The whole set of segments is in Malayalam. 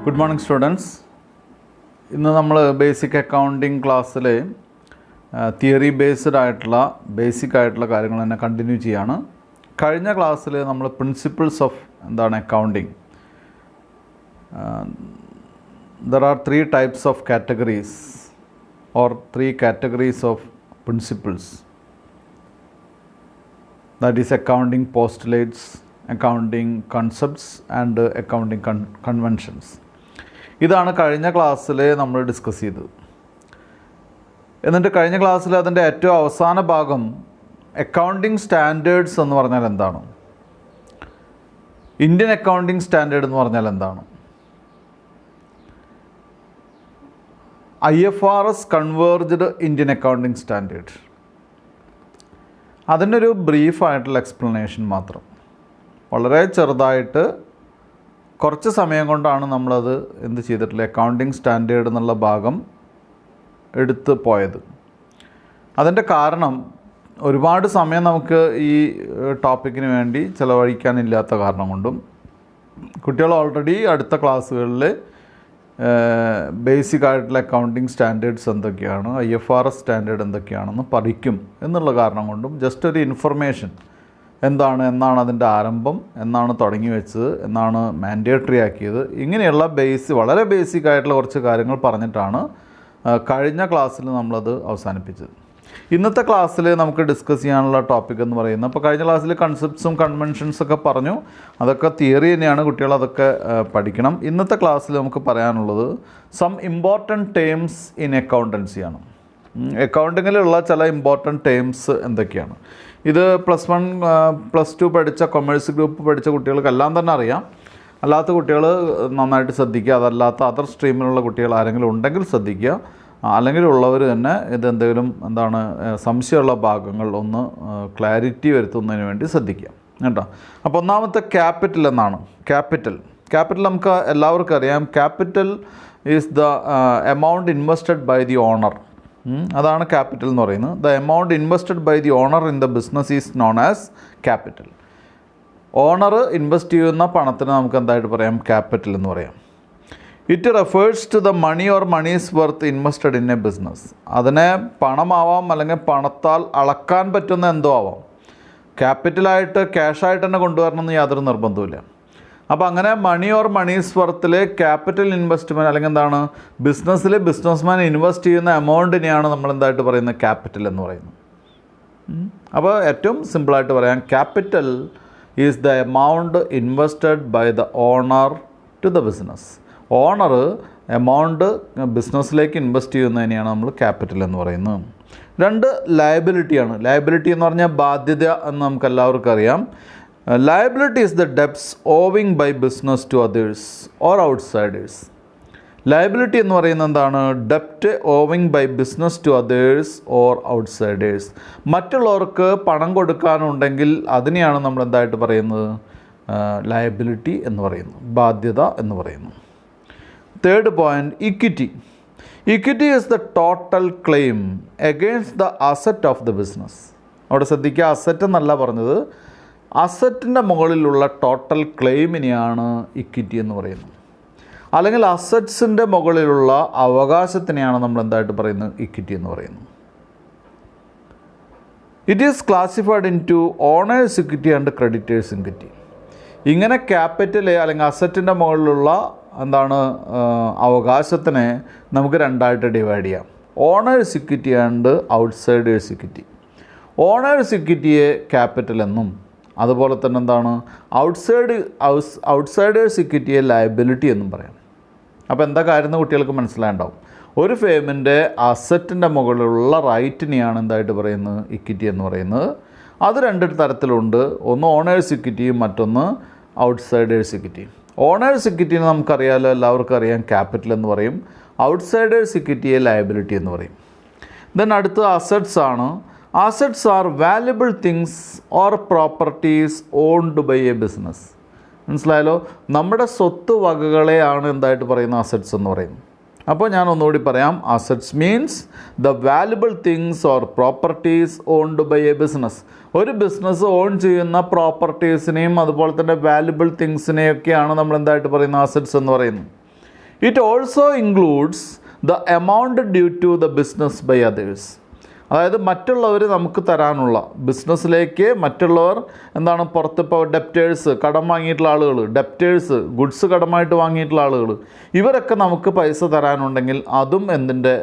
Good morning students. ഇന്ന് നമ്മൾ ബേസിക് അക്കൗണ്ടിങ് ക്ലാസ്സിൽ തിയറി ബേസ്ഡ് ആയിട്ടുള്ള ബേസിക് ആയിട്ടുള്ള കാര്യങ്ങൾ തന്നെ കണ്ടിന്യൂ ചെയ്യാണ്. കഴിഞ്ഞ ക്ലാസ്സിൽ നമ്മൾ പ്രിൻസിപ്പിൾസ് ഓഫ് എന്താണ് accounting, there are 3 types of categories or 3 categories of principles, that is accounting postulates, accounting concepts and accounting conventions. ഇതാണ് കഴിഞ്ഞ ക്ലാസ്സിൽ നമ്മൾ ഡിസ്കസ് ചെയ്തത്. എന്നിട്ട് കഴിഞ്ഞ ക്ലാസ്സിൽ അതിൻ്റെ ഏറ്റവും അവസാന ഭാഗം അക്കൗണ്ടിങ് സ്റ്റാൻഡേർഡ്സ് എന്ന് പറഞ്ഞാൽ എന്താണ്, ഇന്ത്യൻ അക്കൗണ്ടിങ് സ്റ്റാൻഡേർഡ് എന്ന് പറഞ്ഞാൽ എന്താണ്, IFRS കൺവേർജ്ഡ് ഇന്ത്യൻ അക്കൗണ്ടിങ് സ്റ്റാൻഡേർഡ്, അതിനൊരു ബ്രീഫായിട്ടുള്ള എക്സ്പ്ലനേഷൻ മാത്രം, വളരെ ചെറുതായിട്ട് കുറച്ച് സമയം കൊണ്ടാണ് നമ്മളത് എന്ത് ചെയ്തിട്ടില്ല, അക്കൗണ്ടിങ് സ്റ്റാൻഡേർഡ് എന്നുള്ള ഭാഗം എടുത്ത് പോയത്. അതിൻ്റെ കാരണം ഒരുപാട് സമയം നമുക്ക് ഈ ടോപ്പിക്കിന് വേണ്ടി ചിലവഴിക്കാനില്ലാത്ത കാരണം കൊണ്ടും കുട്ടികൾ ഓൾറെഡി അടുത്ത ക്ലാസ്സുകളിൽ ബേസിക് ആയിട്ടുള്ള അക്കൗണ്ടിങ് സ്റ്റാൻഡേർഡ്സ് എന്തൊക്കെയാണ്, IFRS സ്റ്റാൻഡേർഡ് എന്തൊക്കെയാണെന്ന് പഠിക്കും എന്നുള്ള കാരണം കൊണ്ടും ജസ്റ്റ് ഒരു ഇൻഫർമേഷൻ എന്നാണ് അതിൻ്റെ ആരംഭം, എന്നാണ് തുടങ്ങി വെച്ചത്, എന്നാണ് മാൻഡേറ്ററി ആക്കിയത്, ഇങ്ങനെയുള്ള വളരെ ബേസിക് ആയിട്ടുള്ള കുറച്ച് കാര്യങ്ങൾ പറഞ്ഞിട്ടാണ് കഴിഞ്ഞ ക്ലാസ്സിൽ നമ്മളത് അവസാനിപ്പിച്ചത്. ഇന്നത്തെ ക്ലാസ്സിൽ നമുക്ക് ഡിസ്കസ് ചെയ്യാനുള്ള ടോപ്പിക് എന്ന് പറയുന്നത്, അപ്പോൾ കഴിഞ്ഞ ക്ലാസ്സിൽ കൺസെപ്റ്റ്സും കൺവെൻഷൻസൊക്കെ പറഞ്ഞു, അതൊക്കെ തിയറി തന്നെയാണ്, കുട്ടികൾ അതൊക്കെ പഠിക്കണം. ഇന്നത്തെ ക്ലാസ്സിൽ നമുക്ക് പറയാനുള്ളത് സം ഇമ്പോർട്ടൻറ്റ് ടേംസ് ഇൻ അക്കൗണ്ടൻസിയാണ്. അക്കൗണ്ടിങ്ങിലുള്ള ചില ഇമ്പോർട്ടൻറ്റ് ടേംസ് എന്തൊക്കെയാണ്, ഇത് +1 +2 പഠിച്ച കൊമേഴ്സ് ഗ്രൂപ്പ് പഠിച്ച കുട്ടികൾക്കെല്ലാം തന്നെ അറിയാം. അല്ലാത്ത കുട്ടികൾ നന്നായിട്ട് ശ്രദ്ധിക്കുക, അതല്ലാത്ത അതർ സ്ട്രീമിലുള്ള കുട്ടികൾ ആരെങ്കിലും ഉണ്ടെങ്കിൽ ശ്രദ്ധിക്കുക, അല്ലെങ്കിൽ ഉള്ളവർ തന്നെ ഇതെന്തെങ്കിലും സംശയമുള്ള ഭാഗങ്ങൾ ഒന്ന് ക്ലാരിറ്റി വരുത്തുന്നതിന് വേണ്ടി ശ്രദ്ധിക്കുക കേട്ടോ. അപ്പോൾ ഒന്നാമത്തെ ക്യാപിറ്റൽ എന്നാണ്. ക്യാപിറ്റൽ നമുക്ക് എല്ലാവർക്കും അറിയാം. Capital is the amount invested by the owner. അതാണ് ക്യാപിറ്റൽ എന്ന് പറയുന്നത്. The amount invested by the owner in the business is known as capital. Owner invest ചെയ്യുന്ന പണത്തിന് നമുക്ക് എന്തായിട്ട് പറയാം, ക്യാപിറ്റൽ എന്ന് പറയാം. It refers to the money or money's worth invested in a business. അതിനെ പണമാവാം, അല്ലെങ്കിൽ പണത്താൽ അളക്കാൻ പറ്റുന്ന എന്തോ ആവാം. ക്യാപിറ്റലായിട്ട് ക്യാഷായിട്ട് തന്നെ കൊണ്ടുവരണമെന്ന് യാതൊരു നിർബന്ധമില്ല. അപ്പോൾ അങ്ങനെ മണി ഓർ മണീസ് വർത്തിൽ ക്യാപിറ്റൽ ഇൻവെസ്റ്റ്മെൻറ്റ്, അല്ലെങ്കിൽ എന്താണ്, ബിസിനസ്സിൽ ബിസിനസ്മാൻ ഇൻവെസ്റ്റ് ചെയ്യുന്ന എമൗണ്ടിനെയാണ് നമ്മൾ എന്തായിട്ട് പറയുന്നത്, ക്യാപിറ്റൽ എന്ന് പറയുന്നത്. അപ്പോൾ ഏറ്റവും സിമ്പിളായിട്ട് പറയാം, capital is the amount invested by the owner to the business. Owner amount ബിസിനസ്സിലേക്ക് ഇൻവെസ്റ്റ് ചെയ്യുന്നതിനെയാണ് നമ്മൾ ക്യാപിറ്റൽ എന്ന് പറയുന്നത്. 2 ലയബിലിറ്റിയാണ്. ലയബിലിറ്റി എന്ന് പറഞ്ഞാൽ ബാധ്യത എന്ന് നമുക്ക് എല്ലാവർക്കും അറിയാം. Liability is the debts owing by business to others or outsiders. Liability എന്ന് പറയുന്നത് എന്താണ്, ഡെപ്റ്റ് owing by business to others or outsiders. മറ്റുള്ളവർക്ക് പണം കൊടുക്കാനുണ്ടെങ്കിൽ അതിനെയാണ് നമ്മൾ എന്തായിട്ട് പറയുന്നത്, ലയബിലിറ്റി എന്ന് പറയുന്നു, ബാധ്യത എന്ന് പറയുന്നു. 3rd point, equity. Equity is the total claim against the asset of the business. അവിടെ ശ്രദ്ധിക്കുക, അസറ്റ് എന്നല്ല പറഞ്ഞത്, അസറ്റിൻ്റെ മുകളിലുള്ള ടോട്ടൽ ക്ലെയിമിനെയാണ് ഇക്വിറ്റി എന്ന് പറയുന്നത്. അല്ലെങ്കിൽ അസറ്റ്സിൻ്റെ മുകളിലുള്ള അവകാശത്തിനെയാണ് നമ്മൾ എന്തായിട്ട് പറയുന്നത്, ഇക്വിറ്റി എന്ന് പറയുന്നത്. It is classified into owners equity and creditors equity. ഇങ്ങനെ ക്യാപിറ്റൽ അല്ലെങ്കിൽ അസറ്റിൻ്റെ മുകളിലുള്ള അവകാശത്തിനെ നമുക്ക് 2ആയിട്ട് ഡിവൈഡ് ചെയ്യാം, owners equity and outsiders equity. Owners ഇക്വിറ്റിയെ ക്യാപിറ്റൽ എന്നും, അതുപോലെ തന്നെ ഔട്ട്സൈഡേഴ്സ് ഇക്വിറ്റിയെ ലയബിലിറ്റി എന്നും പറയാം. അപ്പോൾ എന്താ കാര്യം എന്ന് കുട്ടികൾക്ക് മനസ്സിലായിട്ടുണ്ടാവും. ഒരു ഫേമിൻ്റെ അസറ്റിൻ്റെ മുകളിലുള്ള റൈറ്റിനെയാണ് എന്തായിട്ട് പറയുന്നത്, ഇക്വിറ്റി എന്ന് പറയുന്നത്. അത് 2 തരത്തിലുണ്ട്, ഒന്ന് ഓണേഴ്സ് ഇക്വിറ്റിയും മറ്റൊന്ന് ഔട്ട്സൈഡേഴ്സ് ഇക്വിറ്റിയും. ഓണേഴ്സ് ഇക്വിറ്റിനെ നമുക്കറിയാമല്ലോ, എല്ലാവർക്കും അറിയാം, ക്യാപിറ്റൽ എന്ന് പറയും. ഔട്ട്സൈഡേഴ്സ് ഇക്വിറ്റിയെ ലയബിലിറ്റി എന്ന് പറയും. ദെൻ അടുത്ത അസറ്റ്സ് ആണ്. Assets are valuable things or properties owned by a business. മനസ്സിലായല്ലോ, നമ്മുടെ സ്വത്ത് വകകളെയാണ് എന്തായിട്ട് പറയുന്ന അസറ്റ്സ് എന്ന് പറയുന്നത്. അപ്പോൾ ഞാൻ ഒന്നുകൂടി പറയാം, assets means the valuable things or properties owned by a business. ഒരു ബിസിനസ് ഓൺ ചെയ്യുന്ന പ്രോപ്പർട്ടീസിനെയും അതുപോലെ തന്നെ വാല്യുബിൾ തിങ്സിനെയൊക്കെയാണ് നമ്മൾ എന്തായിട്ട് പറയുന്നത്, അസറ്റ്സ് എന്ന് പറയുന്നത്. It also includes the amount due to the business by others. അതായത് മറ്റുള്ളവർ നമുക്ക് തരാനുള്ള, ബിസിനസ്സിലേക്ക് മറ്റുള്ളവർ എന്താണ്, പുറത്തിപ്പോൾ ഡെപ്റ്റേഴ്സ്, കടം വാങ്ങിയിട്ടുള്ള ആളുകൾ, ഡെപ്റ്റേഴ്സ് ഗുഡ്സ് കടമായിട്ട് വാങ്ങിയിട്ടുള്ള ആളുകൾ, ഇവരൊക്കെ നമുക്ക് പൈസ തരാനുണ്ടെങ്കിൽ അതും എന്തിൻ്റെ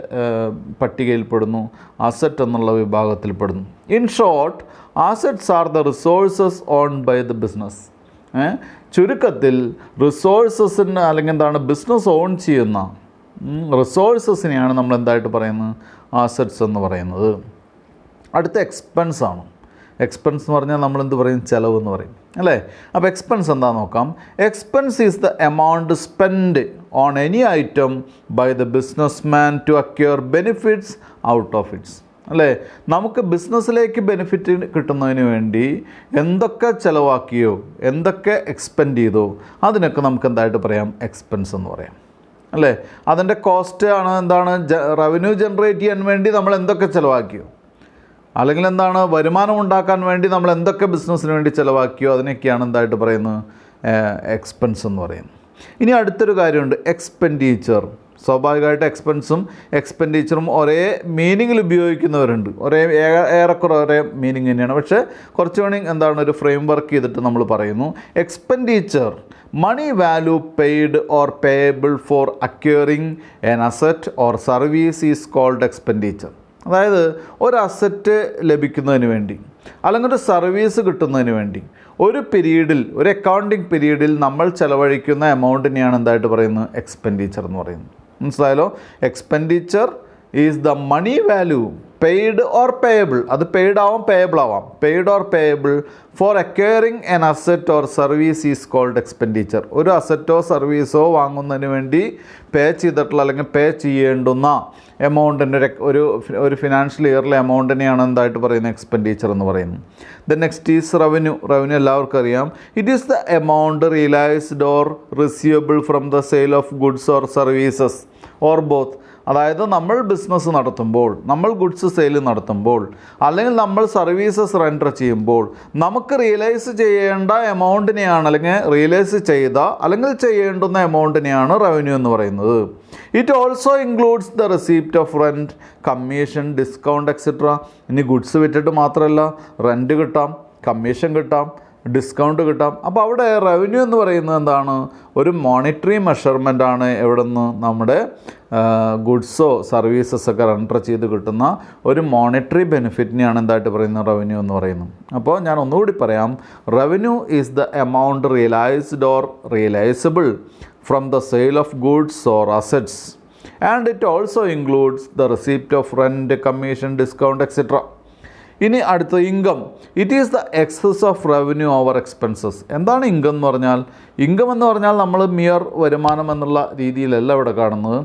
പട്ടികയിൽപ്പെടുന്നു, അസറ്റ് എന്നുള്ള വിഭാഗത്തിൽപ്പെടുന്നു. In short, assets are the resources owned by the business. ചുരുക്കത്തിൽ റിസോഴ്സസിന് അല്ലെങ്കിൽ എന്താണ്, ബിസിനസ് ഓൺ ചെയ്യുന്ന റിസോഴ്സസിനെയാണ് നമ്മൾ എന്തായിട്ട് പറയുന്നത്, അസറ്റ്സ് എന്ന് പറയുന്നത്. അടുത്ത എക്സ്പെൻസ് ആണ്. എക്സ്പെൻസ് എന്ന് പറഞ്ഞാൽ നമ്മൾ എന്ത് പറയും, ചിലവ് എന്ന് പറയും അല്ലേ. അപ്പോൾ എക്സ്പെൻസ് എന്താണെന്ന് നോക്കാം. Expense is the amount spend on any item by the businessman to acquire benefits out of its. അല്ലേ, നമുക്ക് ബിസിനസ്സിലേക്ക് ബെനിഫിറ്റ് കിട്ടുന്നതിന് വേണ്ടി എന്തൊക്കെ ചിലവാക്കിയോ, എന്തൊക്കെ എക്സ്പെൻഡ് ചെയ്തോ, അതിനൊക്കെ നമുക്ക് എന്തായിട്ട് പറയാം, എക്സ്പെൻസ് എന്ന് പറയാം അല്ലേ. അതിൻ്റെ കോസ്റ്റ് ആണ് എന്താണ്, റവന്യൂ ജനറേറ്റ് ചെയ്യാൻ വേണ്ടി നമ്മൾ എന്തൊക്കെ ചിലവാക്കിയോ, അല്ലെങ്കിൽ എന്താണ്, വരുമാനം ഉണ്ടാക്കാൻ വേണ്ടി നമ്മൾ എന്തൊക്കെ ബിസിനസ്സിന് വേണ്ടി ചിലവാക്കിയോ, അതിനൊക്കെയാണ് എന്തായിട്ട് പറയുന്നത്, എക്സ്പെൻസ് എന്ന് പറയുന്നത്. ഇനി അടുത്തൊരു കാര്യമുണ്ട്, എക്സ്പെൻഡിച്ചർ. സ്വാഭാവികമായിട്ട് എക്സ്പെൻസും എക്സ്പെൻഡിച്ചറും ഒരേ മീനിങ്ങിൽ ഉപയോഗിക്കുന്നവരുണ്ട്, ഏറെക്കുറെ ഒരേ മീനിങ് തന്നെയാണ്. പക്ഷേ കുറച്ച് വേണമെങ്കിൽ എന്താണ്, ഒരു ഫ്രെയിം വർക്ക് ചെയ്തിട്ട് നമ്മൾ പറയുന്നു. Expenditure, money value paid or payable for acquiring an asset or service is called expenditure. അതായത് ഒരു അസറ്റ് ലഭിക്കുന്നതിന് വേണ്ടി അല്ലെങ്കിൽ ഒരു സർവീസ് കിട്ടുന്നതിന് വേണ്ടി ഒരു പീരീഡിൽ, ഒരു അക്കൗണ്ടിങ് പീരീഡിൽ നമ്മൾ ചിലവഴിക്കുന്ന എമൗണ്ടിനെയാണ് എന്തായിട്ട് പറയുന്നത്, എക്സ്പെൻഡിച്ചർ എന്ന് പറയുന്നത്. മനസ്സിലായല്ലോ. Expenditure is the money value paid or payable, അത് പെയ്ഡ് ആവാം പേയബിൾ ആവാം, paid or payable for acquiring an asset or service is called expenditure. ഒരു അസറ്റോ സർവീസോ വാങ്ങുന്നതിന് വേണ്ടി പേ ചെയ്തിട്ടുള്ള അല്ലെങ്കിൽ പേ ചെയ്യേണ്ടുന്ന എമൗണ്ടിൻ്റെ ഒരു ഫിനാൻഷ്യൽ ഇയറിലെ എമൗണ്ടിനെയാണ് എന്തായിട്ട് പറയുന്നത്, എക്സ്പെൻഡിച്ചർ എന്ന് പറയുന്നത്. The next is revenue. Revenue എല്ലാവർക്കും അറിയാം. It is the amount realised or receivable from the sale of goods or services or both. അതായത് നമ്മൾ ബിസിനസ് നടത്തുമ്പോൾ, നമ്മൾ ഗുഡ്സ് സെയിൽ നടത്തുമ്പോൾ, അല്ലെങ്കിൽ നമ്മൾ സർവീസസ് റെൻഡർ ചെയ്യുമ്പോൾ നമുക്ക് റിയലൈസ് ചെയ്യേണ്ട എമൗണ്ടിനെയാണ്, അല്ലെങ്കിൽ റിയലൈസ് ചെയ്ത അല്ലെങ്കിൽ ചെയ്യേണ്ടുന്ന എമൗണ്ടിനെയാണ് റവന്യൂ എന്ന് പറയുന്നത്. It also includes the receipt of rent, commission, discount etcetera. ഇനി ഗുഡ്സ് വിറ്റിട്ട് മാത്രമല്ല, റെൻറ്റ് കിട്ടാം, കമ്മീഷൻ കിട്ടാം, ഡിസ്കൗണ്ട് കിട്ടാം. അപ്പോൾ അവിടെ റവന്യൂ എന്ന് പറയുന്നത് എന്താണ്, ഒരു മോണിറ്ററി മെഷർമെൻ്റ് ആണ്. എവിടെ നിന്ന്, നമ്മുടെ ഗുഡ്സോ സർവീസസൊക്കെ റെൻഡർ ചെയ്ത് കിട്ടുന്ന ഒരു മോണിറ്ററി ബെനിഫിറ്റിനെയാണ് എന്തായിട്ട് പറയുന്നത്, റവന്യൂ എന്ന് പറയുന്നത്. അപ്പോൾ ഞാൻ ഒന്നുകൂടി പറയാം, revenue is the amount realised or realisable from the sale of goods or assets and it also includes the receipt of rent, commission, discount etcetera. ഇനി അടുത്ത income. It is the excess of revenue over expenses. എന്താണ് ഇൻകം എന്ന് പറഞ്ഞാൽ? ഇൻകം എന്ന് പറഞ്ഞാൽ നമ്മൾ മിയർ വരുമാനം എന്നുള്ള രീതിയിലല്ല ഇവിടെ കാണുന്നത്.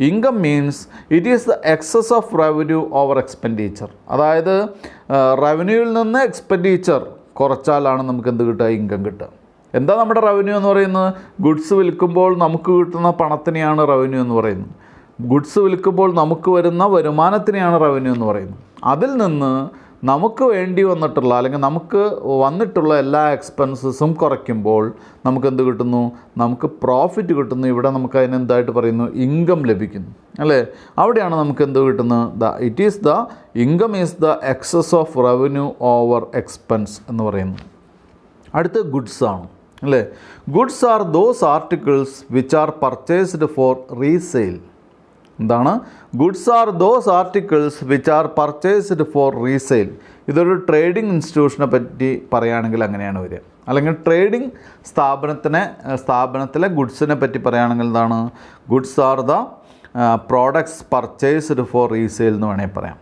Income means it is the excess of revenue over expenditure. അതായത് റവന്യൂവിൽ നിന്ന് എക്സ്പെൻഡിച്ചർ കുറച്ചാലാണ് നമുക്ക് എന്ത് കിട്ടുക, ഇൻകം കിട്ടുക. എന്താ നമ്മുടെ റവന്യൂ എന്ന് പറയുന്നത്? ഗുഡ്സ് വിൽക്കുമ്പോൾ നമുക്ക് കിട്ടുന്ന പണത്തിനെയാണ് റവന്യൂ എന്ന് പറയുന്നത്. ഗുഡ്സ് വിൽക്കുമ്പോൾ നമുക്ക് വരുന്ന വരുമാനത്തിനെയാണ് റവന്യൂ എന്ന് പറയുന്നത്. അതിൽ നിന്ന് നമുക്ക് വേണ്ടി വന്നിട്ടുള്ള അല്ലെങ്കിൽ നമുക്ക് വന്നിട്ടുള്ള എല്ലാ എക്സ്പെൻസസും കുറയ്ക്കുമ്പോൾ നമുക്ക് എന്ത് കിട്ടുന്നു? നമുക്ക് പ്രോഫിറ്റ് കിട്ടുന്നു. ഇവിടെ നമുക്ക് അതിനെന്തായിട്ട് പറയുന്നു? ഇൻകം ലഭിക്കുന്നു അല്ലേ? അവിടെയാണ് നമുക്ക് എന്ത് കിട്ടുന്നത്? It is the income is the excess of revenue over expense എന്ന് പറയുന്നു. അടുത്ത് ഗുഡ്സ് ആണ് അല്ലേ? Goods are those articles which are purchased for resale. എന്താണ്? Goods are those articles which are purchased for resale. ഇതൊരു ട്രേഡിംഗ് ഇൻസ്റ്റിറ്റ്യൂഷനെ പറ്റി പറയുകയാണെങ്കിൽ അങ്ങനെയാണ് വരിക. അല്ലെങ്കിൽ ട്രേഡിംഗ് സ്ഥാപനത്തിലെ ഗുഡ്സിനെ പറ്റി പറയുകയാണെങ്കിൽ എന്താണ്? Goods are the products purchased for resale എന്ന് വേണമെങ്കിൽ പറയാം.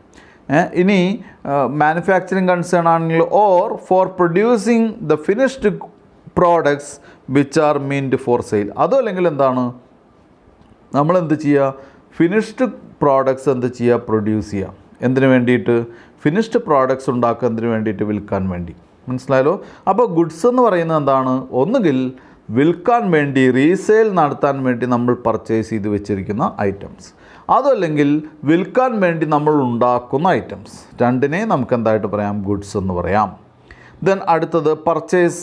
ഇനി മാനുഫാക്ചറിങ് കൺസേൺ ആണെങ്കിൽ or for producing the finished products which are meant for sale. അതും അല്ലെങ്കിൽ എന്താണ്? നമ്മളെന്ത് ചെയ്യുക? ഫിനിഷ്ഡ് പ്രോഡക്ട്സ് എന്ത് ചെയ്യുക? പ്രൊഡ്യൂസ് ചെയ്യുക. എന്തിനു വേണ്ടിയിട്ട്? ഫിനിഷ്ഡ് പ്രോഡക്ട്സ് ഉണ്ടാക്കുന്നതിന് വേണ്ടിയിട്ട്, വിൽക്കാൻ വേണ്ടി. മനസ്സിലായല്ലോ? അപ്പോൾ ഗുഡ്സ് എന്ന് പറയുന്നത് എന്താണ്? ഒന്നുകിൽ വിൽക്കാൻ വേണ്ടി, റീസെയിൽ നടത്താൻ വേണ്ടി നമ്മൾ പർച്ചേസ് ചെയ്ത് വെച്ചിരിക്കുന്ന ഐറ്റംസ്, അതല്ലെങ്കിൽ വിൽക്കാൻ വേണ്ടി നമ്മൾ ഉണ്ടാക്കുന്ന ഐറ്റംസ്. രണ്ടിനെ നമുക്ക് എന്തായിട്ട് പറയാം? ഗുഡ്സ് എന്ന് പറയാം. ദെൻ അടുത്തത് പർച്ചേസ്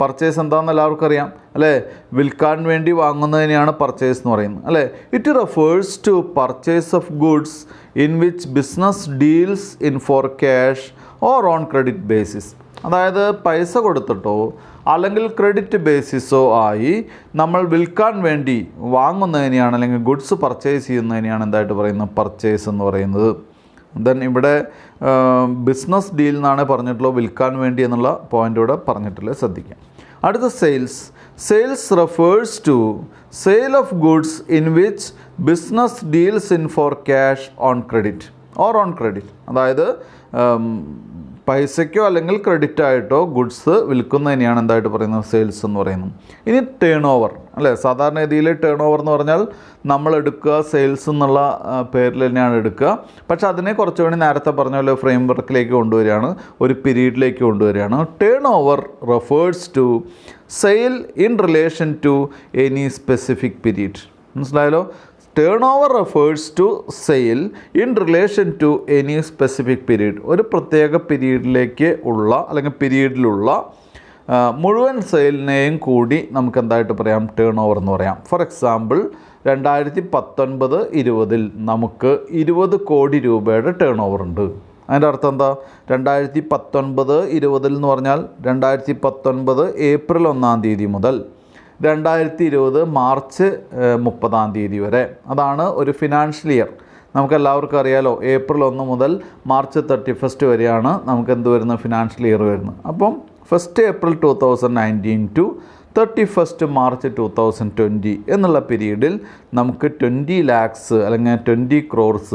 പർച്ചേസ് എന്താണെന്ന് എല്ലാവർക്കും അറിയാം അല്ലേ? വിൽക്കാൻ വേണ്ടി വാങ്ങുന്നതിനെയാണ് പർച്ചേസ് എന്ന് പറയുന്നത് അല്ലേ? It refers to purchase of goods in which business deals in for cash or on credit basis. അതായത് പൈസ കൊടുത്തിട്ടോ അല്ലെങ്കിൽ ക്രെഡിറ്റ് ബേസിസോ ആയി നമ്മൾ വിൽക്കാൻ വേണ്ടി വാങ്ങുന്നതിനെയാണ് അല്ലെങ്കിൽ ഗുഡ്സ് പർച്ചേസ് ചെയ്യുന്നതിനെയാണ് എന്തായിട്ട് പറയുന്നത്? പർച്ചേസ് എന്ന് പറയുന്നത്. ദെൻ ഇവിടെ ബിസിനസ് ഡീൽ എന്നാണ് പറഞ്ഞിട്ടുള്ളത്, വിൽക്കാൻ വേണ്ടി എന്നുള്ള പോയിൻ്റ് ഇവിടെ പറഞ്ഞിട്ടില്ല, ശ്രദ്ധിക്കാം. അടുത്ത sales. Sales refers to sale of goods in which business deals in for cash on credit or on credit. അതായത് പൈസയ്ക്കോ അല്ലെങ്കിൽ ക്രെഡിറ്റ് ആയിട്ടോ ഗുഡ്സ് വിൽക്കുന്നതിനെയാണ് എന്തായിട്ട് പറയുന്നത്? സെയിൽസ് എന്ന് പറയുന്നത്. ഇനി ടേൺ ഓവർ അല്ലേ? സാധാരണ രീതിയിൽ ടേൺ ഓവർ എന്ന് പറഞ്ഞാൽ നമ്മൾ എടുക്കുക സെയിൽസ് എന്നുള്ള പേരിൽ തന്നെയാണ് എടുക്കുക. പക്ഷേ അതിനെ കുറച്ചുകൂടി നേരത്തെ പറഞ്ഞ പോലെ ഫ്രെയിം വർക്കിലേക്ക് കൊണ്ടുവരികയാണ്, ഒരു പീരീഡിലേക്ക് കൊണ്ടുവരികയാണ്. Turnover refers to sale in relation to any specific period. മനസ്സിലായല്ലോ? Turnover refers to sale in relation to any specific period. ഒരു പ്രത്യേക പീരീഡിലേക്ക് ഉള്ള അല്ലെങ്കിൽ പീരീഡിലുള്ള മുഴുവൻ സെയിലിനെയും കൂടി നമുക്ക് എന്തായിട്ട് പറയാം? ടേൺ ഓവർ എന്ന് പറയാം. ഫോർ എക്സാമ്പിൾ 2019-20 നമുക്ക് 20 കോടി രൂപയുടെ ടേൺ ഓവർ ഉണ്ട്. അതിൻ്റെ അർത്ഥം എന്താ? 2019-20 എന്ന് പറഞ്ഞാൽ 2019 ഏപ്രിൽ 1-ാം തീയതി മുതൽ 2020 മാർച്ച് 30-ാം തീയതി വരെ. അതാണ് ഒരു ഫിനാൻഷ്യൽ ഇയർ. നമുക്കെല്ലാവർക്കും അറിയാലോ, ഏപ്രിൽ 1 മുതൽ മാർച്ച് 31 വരെയാണ് നമുക്ക് എന്ത് വരുന്നത്? ഫിനാൻഷ്യൽ ഇയർ വരുന്നത്. അപ്പം 1 ഏപ്രിൽ 2019 ടു 31 മാർച്ച് 2020 എന്നുള്ള പീരീഡിൽ നമുക്ക് 20 lakhs അല്ലെങ്കിൽ 20 crores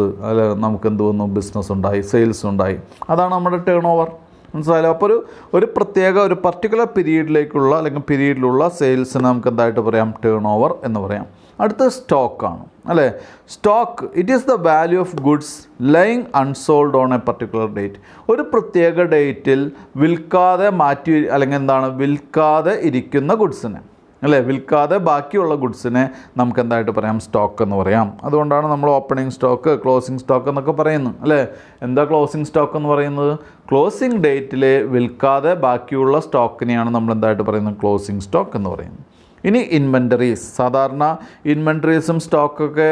നമുക്ക് എന്ത് വന്നു? ബിസിനസ് ഉണ്ടായി, സെയിൽസ് ഉണ്ടായി. അതാണ് നമ്മുടെ ടേൺ ഓവർ. മനസ്സിലായാലോ? അപ്പോൾ ഒരു പ്രത്യേക ഒരു പർട്ടിക്കുലർ പീരീഡിലേക്കുള്ള അല്ലെങ്കിൽ പീരീഡിലുള്ള സെയിൽസിന് നമുക്ക് എന്തായിട്ട് പറയാം? ടേൺ ഓവർ എന്ന് പറയാം. അടുത്ത സ്റ്റോക്കാണ് അല്ലേ? Stock it is the value of goods lying unsold on A particular date. ഒരു പ്രത്യേക ഡേറ്റിൽ വിൽക്കാതെ മാറ്റി അല്ലെങ്കിൽ എന്താണ് വിൽക്കാതെ ഇരിക്കുന്ന ഗുഡ്സിനെ അല്ലേ? വിൽക്കാതെ ബാക്കിയുള്ള ഗുഡ്സിനെ നമുക്ക് എന്തായിട്ട് പറയാം? സ്റ്റോക്ക് എന്ന് പറയാം. അതുകൊണ്ടാണ് നമ്മൾ ഓപ്പണിംഗ് സ്റ്റോക്ക്, ക്ലോസിംഗ് സ്റ്റോക്ക് എന്നൊക്കെ പറയുന്നത് അല്ലേ? എന്താ ക്ലോസിംഗ് സ്റ്റോക്ക് എന്ന് പറയുന്നത്? ക്ലോസിംഗ് ഡേറ്റിൽ വിൽക്കാതെ ബാക്കിയുള്ള സ്റ്റോക്കിനെയാണ് നമ്മൾ എന്തായിട്ട് പറയുന്നത്? ക്ലോസിംഗ് സ്റ്റോക്ക് എന്ന് പറയുന്നത്. ഇനി ഇൻവെൻ്ററീസ്. സാധാരണ ഇൻവെൻ്ററീസും സ്റ്റോക്കൊക്കെ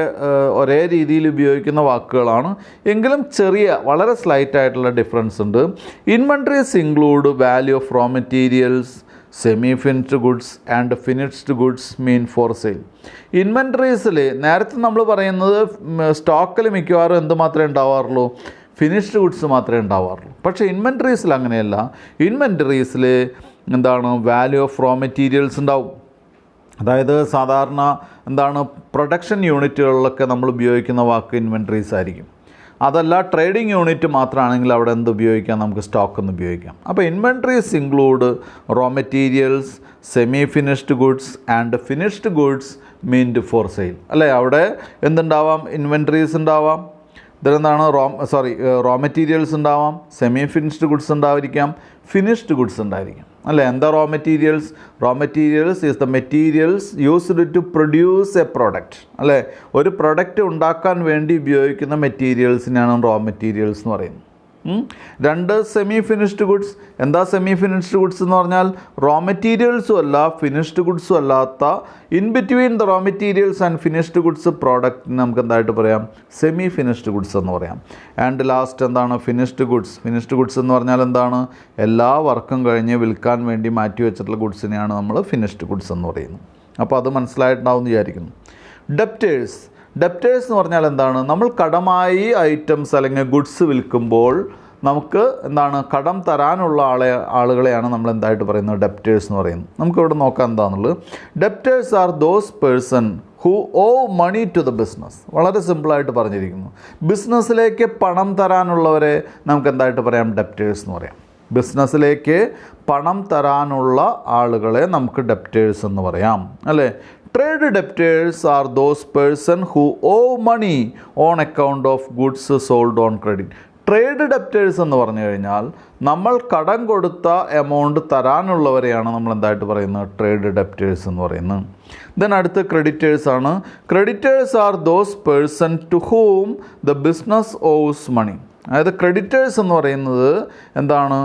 ഒരേ രീതിയിൽ ഉപയോഗിക്കുന്ന വാക്കുകളാണ്, എങ്കിലും ചെറിയ വളരെ സ്ലൈറ്റ് ആയിട്ടുള്ള ഡിഫറൻസ് ഉണ്ട്. Inventories include value of raw materials, semi finished goods and finished goods mean for sale. ഇൻവെൻ്ററീസിൽ നേരത്തെ നമ്മൾ പറയുന്നത് സ്റ്റോക്കിൽ മിക്കവാറും എന്ത് മാത്രമേ ഉണ്ടാവാറുള്ളൂ? ഫിനിഷ്ഡ് ഗുഡ്സ് മാത്രമേ ഉണ്ടാവാറുള്ളൂ. പക്ഷേ ഇൻവെൻ്ററീസിൽ അങ്ങനെയല്ല. ഇൻവെൻ്ററീസിൽ എന്താണ്? വാല്യൂ ഓഫ് റോ മെറ്റീരിയൽസ് ഉണ്ടാവും. അതായത് സാധാരണ എന്താണ് പ്രൊഡക്ഷൻ യൂണിറ്റുകളിലൊക്കെ നമ്മൾ ഉപയോഗിക്കുന്ന വാക്ക് ഇൻവെൻ്ററീസ് ആയിരിക്കും. അതല്ല ട്രേഡിംഗ് യൂണിറ്റ് മാത്രമാണെങ്കിൽ അവിടെ എന്ത് ഉപയോഗിക്കാം? നമുക്ക് സ്റ്റോക്ക് എന്ന് ഉപയോഗിക്കാം. അപ്പോൾ inventories include raw materials, semi finished goods and finished goods meant for sale അല്ലേ? അവിടെ എന്തുണ്ടാവാം? ഇൻവെൻ്ററീസ് ഉണ്ടാവാം. ഇതെന്താണ്? റോ മെറ്റീരിയൽസ് ഉണ്ടാവാം, സെമി ഫിനിഷ്ഡ് ഗുഡ്സ് ഉണ്ടായിരിക്കാം, ഫിനിഷ്ഡ് ഗുഡ്സ് ഉണ്ടായിരിക്കാം അല്ലേ? എന്താ raw materials? Raw materials is the materials used to produce a product അല്ലേ? ഒരു പ്രൊഡക്റ്റ് ഉണ്ടാക്കാൻ വേണ്ടി ഉപയോഗിക്കുന്ന മെറ്റീരിയൽസിനാണ് റോ മെറ്റീരിയൽസ് എന്ന് പറയുന്നത്. രണ്ട് സെമി ഫിനിഷ്ഡ് ഗുഡ്സ്. എന്താ സെമി ഫിനിഷ്ഡ് ഗുഡ്സ് എന്ന് പറഞ്ഞാൽ? റോ മെറ്റീരിയൽസും അല്ല ഫിനിഷ്ഡ് ഗുഡ്സും അല്ലാത്ത in between the raw materials and finished goods പ്രോഡക്റ്റിന് നമുക്ക് എന്തായിട്ട് പറയാം? സെമി ഫിനിഷ്ഡ് ഗുഡ്സ് എന്ന് പറയാം. ആൻഡ് ലാസ്റ്റ് എന്താണ്? Finished goods. ഫിനിഷ്ഡ് ഗുഡ്സ് എന്ന് പറഞ്ഞാൽ എന്താണ്? എല്ലാ വർക്കും കഴിഞ്ഞ് വിൽക്കാൻ വേണ്ടി മാറ്റി വെച്ചിട്ടുള്ള ഗുഡ്സിനെയാണ് നമ്മൾ ഫിനിഷ്ഡ് ഗുഡ്സ് എന്ന് പറയുന്നത്. അപ്പോൾ അത് മനസ്സിലായിട്ടുണ്ടാവും എന്ന് വിചാരിക്കുന്നു. ഡെപ്റ്റേഴ്സ്. ഡെപ്റ്റേഴ്സ് എന്ന് പറഞ്ഞാൽ എന്താണ്? നമ്മൾ കടമായി ഐറ്റംസ് അല്ലെങ്കിൽ ഗുഡ്സ് വിൽക്കുമ്പോൾ നമുക്ക് എന്താണ്? കടം തരാനുള്ള ആളുകളെയാണ് നമ്മൾ എന്തായിട്ട് പറയുന്നത്? ഡെപ്റ്റേഴ്സ് എന്ന് പറയുന്നത്. നമുക്കിവിടെ നോക്കാം എന്താണെന്നുള്ളത്. Debtors are those person who owe money to the business. വളരെ സിമ്പിളായിട്ട് പറഞ്ഞിരിക്കുന്നു. ബിസിനസ്സിലേക്ക് പണം തരാനുള്ളവരെ നമുക്ക് എന്തായിട്ട് പറയാം? ഡെപ്റ്റേഴ്സ് എന്ന് പറയാം. ബിസിനസ്സിലേക്ക് പണം തരാനുള്ള ആളുകളെ നമുക്ക് ഡെപ്റ്റേഴ്സ് എന്ന് പറയാം അല്ലേ? Trade debtors are those person who owe money on account of goods sold on credit. Trade debtors എന്ന് പറഞ്ഞു കഴിഞ്ഞാൽ നമ്മൾ കടം കൊടുത്ത എമൗണ്ട് തരാനുള്ളവരെയാണ് നമ്മൾ എന്തായിട്ട് പറയുന്നത്? ട്രേഡ് ഡെപ്റ്റേഴ്സ് എന്ന് പറയുന്നത്. ദെൻ അടുത്ത് ക്രെഡിറ്റേഴ്സ് ആണ്. Creditors are those person to whom the business owes money അതായത് ക്രെഡിറ്റേഴ്സ് എന്ന് പറയുന്നത് എന്താണ്,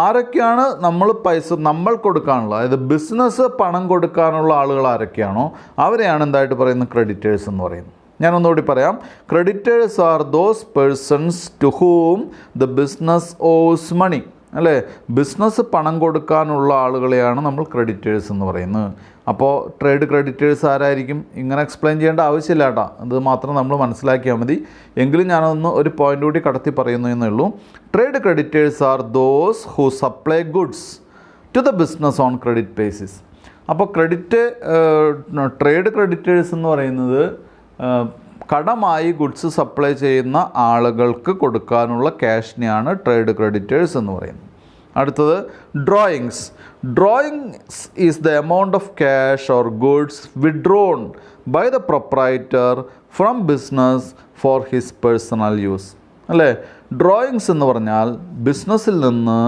ആരൊക്കെയാണ് നമ്മൾ കൊടുക്കാനുള്ള, അതായത് ബിസിനസ് പണം കൊടുക്കാനുള്ള ആളുകൾ ആരൊക്കെയാണോ അവരെയാണ് എന്തായിട്ട് പറയുന്നത് ക്രെഡിറ്റേഴ്സ് എന്ന് പറയുന്നത്. ഞാനൊന്നുകൂടി പറയാം. Creditors are those persons to whom the business owes money. അല്ലേ, ബിസിനസ് പണം കൊടുക്കാനുള്ള ആളുകളെയാണ് നമ്മൾ ക്രെഡിറ്റേഴ്സ് എന്ന് പറയുന്നത്. അപ്പോൾ ട്രേഡ് ക്രെഡിറ്റേഴ്സ് ആരായിരിക്കും, ഇങ്ങനെ എക്സ്പ്ലെയിൻ ചെയ്യേണ്ട ആവശ്യമില്ല കേട്ടോ, അത് മാത്രം നമ്മൾ മനസ്സിലാക്കിയാൽ മതി. എങ്കിലും ഞാനൊന്ന് ഒരു പോയിൻ്റ് കൂടി കടത്തി പറയുന്നു എന്നേ ഉള്ളൂ. Trade creditors are those who supply goods to the business on credit basis. അപ്പോൾ ട്രേഡ് ക്രെഡിറ്റേഴ്സ് എന്ന് പറയുന്നത് കടമായി ഗുഡ്സ് സപ്ലൈ ചെയ്യുന്ന ആളുകൾക്ക് കൊടുക്കാനുള്ള ക്യാഷിനെയാണ് ട്രേഡ് ക്രെഡിറ്റേഴ്സ് എന്ന് പറയുന്നത്. അടുത്തത് drawings. Drawings is the amount of cash or goods withdrawn by the proprietor from business for his personal use. അല്ലേ, ഡ്രോയിങ്സ് എന്ന് പറഞ്ഞാൽ ബിസിനസ്സിൽ നിന്ന്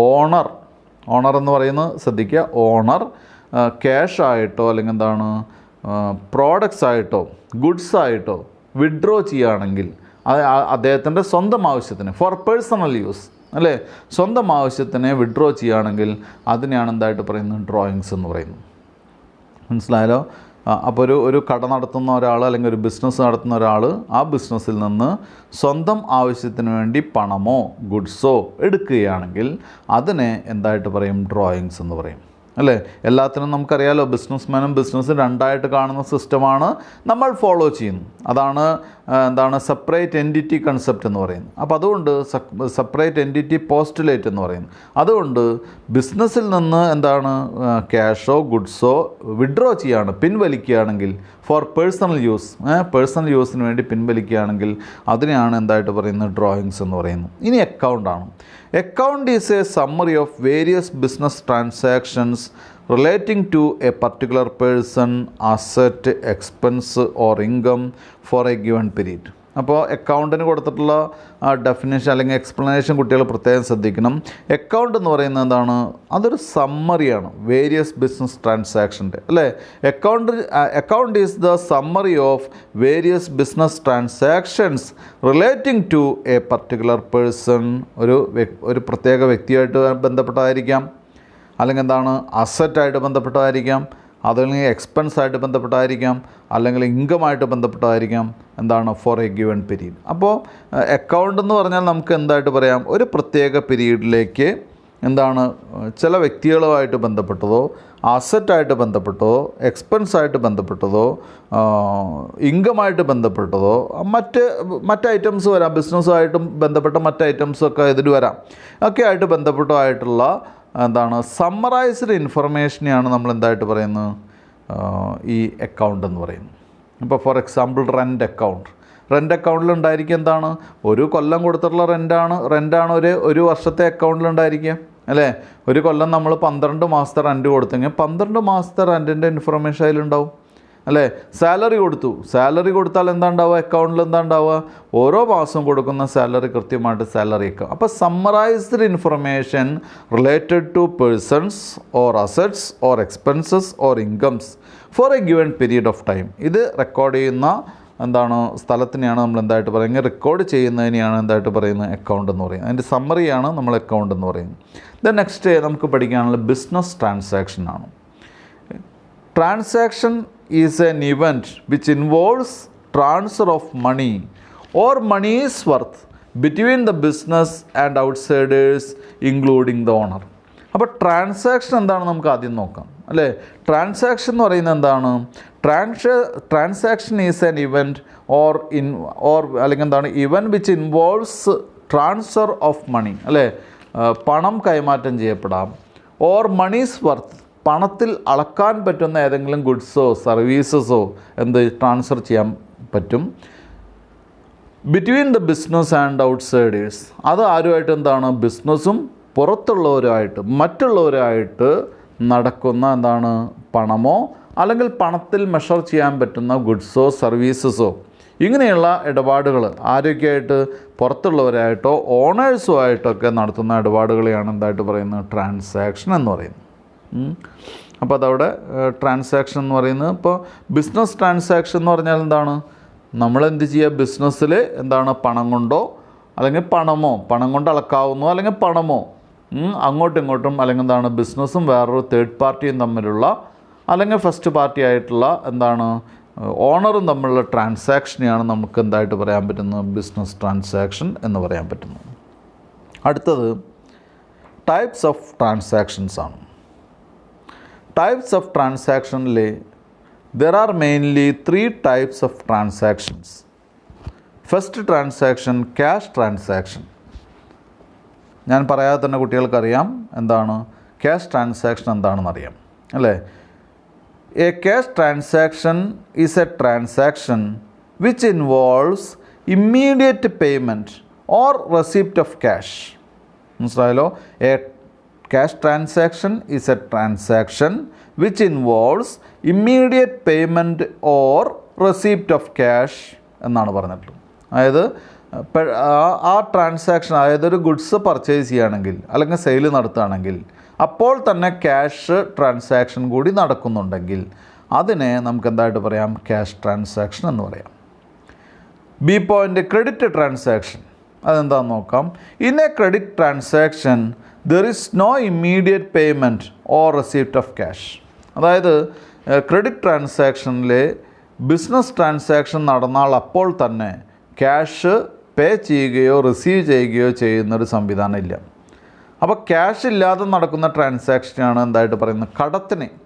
ഓണർ എന്ന് പറയുന്നത് ശ്രദ്ധിക്കുക, ഓണർ ക്യാഷ് ആയിട്ടോ അല്ലെങ്കിൽ എന്താണ് പ്രോഡക്ട്സ് ആയിട്ടോ ഗുഡ്സ് ആയിട്ടോ വിഡ്രോ ചെയ്യുകയാണെങ്കിൽ അദ്ദേഹത്തിൻ്റെ സ്വന്തം ആവശ്യത്തിന് ഫോർ പേഴ്സണൽ യൂസ്, അല്ലേ, സ്വന്തം ആവശ്യത്തിന് വിഡ്രോ ചെയ്യുകയാണെങ്കിൽ അതിനെയാണ് എന്തായിട്ട് പറയുന്നത് ഡ്രോയിങ്സ് എന്ന് പറയുന്നത്. മനസ്സിലായാലോ? അപ്പോൾ ഒരു കട നടത്തുന്ന ഒരാൾ അല്ലെങ്കിൽ ഒരു ബിസിനസ് നടത്തുന്ന ഒരാൾ ആ ബിസിനസ്സിൽ നിന്ന് സ്വന്തം ആവശ്യത്തിന് വേണ്ടി പണമോ ഗുഡ്സോ എടുക്കുകയാണെങ്കിൽ അതിനെ എന്തായിട്ട് പറയും ഡ്രോയിങ്സ് എന്ന് പറയും. അല്ലേ, എല്ലാത്തിനും നമുക്കറിയാലോ ബിസിനസ്മാനും ബിസിനസ്സും രണ്ടായിട്ട് കാണുന്ന സിസ്റ്റമാണ് നമ്മൾ ഫോളോ ചെയ്യുന്നത്. അതാണ് എന്താണ് സെപ്പറേറ്റ് എൻറ്റിറ്റി കൺസെപ്റ്റ് എന്ന് പറയുന്നത്. അപ്പോൾ അതുകൊണ്ട് സെപ്പറേറ്റ് എൻറ്റിറ്റി പോസ്റ്റുലേറ്റ് എന്ന് പറയുന്നത്. അതുകൊണ്ട് ബിസിനസ്സിൽ നിന്ന് എന്താണ് ക്യാഷോ ഗുഡ്സോ വിഡ്രോ ചെയ്യുകയാണ്, പിൻവലിക്കുകയാണെങ്കിൽ ഫോർ പേഴ്സണൽ യൂസിന് വേണ്ടി പിൻവലിക്കുകയാണെങ്കിൽ അതിനെയാണ് എന്തായിട്ട് പറയുന്നത് ഡ്രോയിങ്സ് എന്ന് പറയുന്നത്. ഇനി അക്കൗണ്ടാണ്. Account is a summary of various business transactions relating to a particular person, asset, expense or income for a given period. അപ്പോൾ അക്കൗണ്ടിന് കൊടുത്തിട്ടുള്ള ഡെഫിനേഷൻ അല്ലെങ്കിൽ എക്സ്പ്ലനേഷൻ കുട്ടികൾ പ്രത്യേകം ശ്രദ്ധിക്കണം. അക്കൗണ്ട് എന്ന് പറയുന്നത് എന്താണ്, അതൊരു സമ്മറിയാണ് വേരിയസ് ബിസിനസ് ട്രാൻസാക്ഷൻ്റെ. അല്ലേ, account is the summary of various business transactions relating to a particular person. ഒരു പ്രത്യേക വ്യക്തിയായിട്ട് ബന്ധപ്പെട്ടതായിരിക്കാം, അല്ലെങ്കിൽ എന്താണ് അസറ്റായിട്ട് ബന്ധപ്പെട്ടതായിരിക്കാം, അതല്ലെങ്കിൽ എക്സ്പെൻസായിട്ട് ബന്ധപ്പെട്ടതായിരിക്കാം, അല്ലെങ്കിൽ ഇൻകമായിട്ട് ബന്ധപ്പെട്ടതായിരിക്കാം. എന്താണ് ഫോർ എ ഗിവൺ പീരീഡ്. അപ്പോൾ അക്കൗണ്ട് എന്ന് പറഞ്ഞാൽ നമുക്ക് എന്തായിട്ട് പറയാം, ഒരു പ്രത്യേക പീരീഡിലേക്ക് എന്താണ് ചില വ്യക്തികളുമായിട്ട് ബന്ധപ്പെട്ടതോ അസറ്റായിട്ട് ബന്ധപ്പെട്ടതോ എക്സ്പെൻസായിട്ട് ബന്ധപ്പെട്ടതോ ഇൻകമായിട്ട് ബന്ധപ്പെട്ടതോ മറ്റ് ഐറ്റംസ് വരാം, ബിസിനസ്സുമായിട്ടും ബന്ധപ്പെട്ട മറ്റ് ഐറ്റംസൊക്കെ ഇതിൽ വരാം, ഒക്കെ ആയിട്ട് ബന്ധപ്പെട്ടതായിട്ടുള്ള എന്താണ് സമ്മറൈസ്ഡ് ഇൻഫർമേഷനെയാണ് നമ്മൾ എന്തായിട്ട് പറയുന്നത് ഈ അക്കൗണ്ട് എന്ന് പറയുന്നത്. ഇപ്പോൾ ഫോർ എക്സാമ്പിൾ റെൻ്റ് അക്കൗണ്ടിൽ ഉണ്ടായിരിക്കുക എന്താണ്, ഒരു കൊല്ലം കൊടുത്തിട്ടുള്ള റെൻ്റാണ് ഒരു വർഷത്തെ അക്കൗണ്ടിലുണ്ടായിരിക്കുക. അല്ലേ, ഒരു കൊല്ലം നമ്മൾ 12 മാസത്തെ റെൻറ്റ് കൊടുത്തെങ്കിൽ 12 മാസത്തെ റെൻറ്റിൻ്റെ ഇൻഫർമേഷൻ അതിലുണ്ടാവും. അല്ലേ, സാലറി കൊടുത്താൽ എന്താ ഉണ്ടാവുക, അക്കൗണ്ടിൽ എന്താ ഉണ്ടാവുക, ഓരോ മാസവും കൊടുക്കുന്ന സാലറി കൃത്യമായിട്ട് സാലറി അക്കൗണ്ട്. അപ്പോൾ summarised information related to persons or assets or expenses or incomes for a given period of time. ഇത് റെക്കോർഡ് ചെയ്യുന്ന എന്താണ് സ്ഥലത്തിനെയാണ് നമ്മൾ എന്തായിട്ട് പറയുന്നത്, റെക്കോർഡ് ചെയ്യുന്നതിനെയാണ് എന്തായിട്ട് പറയുന്നത് അക്കൗണ്ട് എന്ന് പറയുന്നത്. അതിൻ്റെ സമ്മറിയാണ് നമ്മൾ അക്കൗണ്ട് എന്ന് പറയുന്നത്. ദെൻ നെക്സ്റ്റ് നമുക്ക് പഠിക്കാനുള്ള ബിസിനസ് ട്രാൻസാക്ഷൻ ആണ്. Transaction is an event which involves transfer of money or money's worth between the business and outsiders including the owner. അപ്പോൾ ട്രാൻസാക്ഷൻ എന്താണ് നമുക്ക് ആദ്യം നോക്കാം. അല്ലേ, ട്രാൻസാക്ഷൻ എന്ന് പറയുന്നത് എന്താണ്, ട്രാൻസാക്ഷൻ ഈസ് ആൻ ഇവൻറ്റ് അല്ലെങ്കിൽ എന്താണ് event which involves transfer of money. അല്ലേ, പണം കൈമാറ്റം ചെയ്യപ്പെടാം. ഓർ മണീസ് വർത്ത്, പണത്തിൽ അളക്കാൻ പറ്റുന്ന ഏതെങ്കിലും ഗുഡ്സോ സർവീസസോ ട്രാൻസ്ഫർ ചെയ്യാൻ പറ്റും. Between the business and outsiders, അത് ആരുമായിട്ട് എന്താണ് ബിസിനസ്സും മറ്റുള്ളവരായിട്ട് നടക്കുന്ന എന്താണ് പണമോ അല്ലെങ്കിൽ പണത്തിൽ മെഷർ ചെയ്യാൻ പറ്റുന്ന ഗുഡ്സോ സർവീസസോ ഇങ്ങനെയുള്ള ഇടപാടുകൾ ആരൊക്കെയായിട്ട് പുറത്തുള്ളവരായിട്ടോ ഓണേഴ്സോ ആയിട്ടൊക്കെ നടത്തുന്ന ഇടപാടുകളെയാണ് എന്തായിട്ട് പറയുന്നത് ട്രാൻസാക്ഷൻ എന്ന് പറയുന്നത്. അപ്പോൾ അതവിടെ ട്രാൻസാക്ഷൻ എന്ന് പറയുന്നത്, ഇപ്പോൾ ബിസിനസ് ട്രാൻസാക്ഷൻ എന്ന് പറഞ്ഞാൽ എന്താണ്, നമ്മളെന്ത് ചെയ്യുക ബിസിനസ്സിൽ എന്താണ് പണം കൊണ്ടോ അല്ലെങ്കിൽ പണമോ, പണം കൊണ്ട് അളക്കാവുന്നോ അല്ലെങ്കിൽ പണമോ, അങ്ങോട്ടും ഇങ്ങോട്ടും അല്ലെങ്കിൽ എന്താണ് ബിസിനസ്സും വേറൊരു തേർഡ് പാർട്ടിയും തമ്മിലുള്ള അല്ലെങ്കിൽ ഫസ്റ്റ് പാർട്ടി ആയിട്ടുള്ള എന്താണ് ഓണറും തമ്മിലുള്ള ട്രാൻസാക്ഷനെയാണ് നമുക്ക് എന്തായിട്ട് പറയാൻ പറ്റുന്നത്, ബിസിനസ് ട്രാൻസാക്ഷൻ എന്ന് പറയാൻ പറ്റുന്നത്. അടുത്തത് ടൈപ്സ് ഓഫ് ട്രാൻസാക്ഷൻസ് ആണ്. ടൈപ്സ് ഓഫ് ട്രാൻസാക്ഷനിൽ there are mainly 3 types of transactions. First transaction, cash transaction. ഞാൻ പറയാതെ തന്നെ കുട്ടികൾക്കറിയാം എന്താണ് ക്യാഷ് ട്രാൻസാക്ഷൻ എന്താണെന്ന് അറിയാം അല്ലേ. A cash transaction is a transaction which involves immediate payment or receipt of cash. മനസ്സിലായല്ലോ. A cash transaction is a transaction which involves immediate payment or receipt of cash എന്നാണ് പറഞ്ഞിട്ടുള്ളത്. അതായത് ആ ട്രാൻസാക്ഷൻ, അതായത് ഒരു ഗുഡ്സ് പർച്ചേസ് ചെയ്യുകയാണെങ്കിൽ അല്ലെങ്കിൽ സെയിൽ നടത്തുകയാണെങ്കിൽ അപ്പോൾ തന്നെ ക്യാഷ് ട്രാൻസാക്ഷൻ കൂടി നടക്കുന്നുണ്ടെങ്കിൽ അതിനെ നമുക്ക് എന്തായിട്ട് പറയാം, ക്യാഷ് ട്രാൻസാക്ഷൻ എന്ന് പറയാം. B point, credit transaction. അതെന്താണെന്ന് നോക്കാം. In a credit transaction there is no immediate payment or receipt of cash. അതായത് ക്രെഡിറ്റ് ട്രാൻസാക്ഷനിൽ ബിസിനസ് ട്രാൻസാക്ഷൻ നടന്നാൽ അപ്പോൾ തന്നെ ക്യാഷ് പേ ചെയ്യുകയോ റിസീവ് ചെയ്യുകയോ ചെയ്യുന്നൊരു സംവിധാനം ഇല്ല. അപ്പോൾ ക്യാഷ് ഇല്ലാതെ നടക്കുന്ന ട്രാൻസാക്ഷനാണ് എന്തായിട്ട് പറയുന്നത്,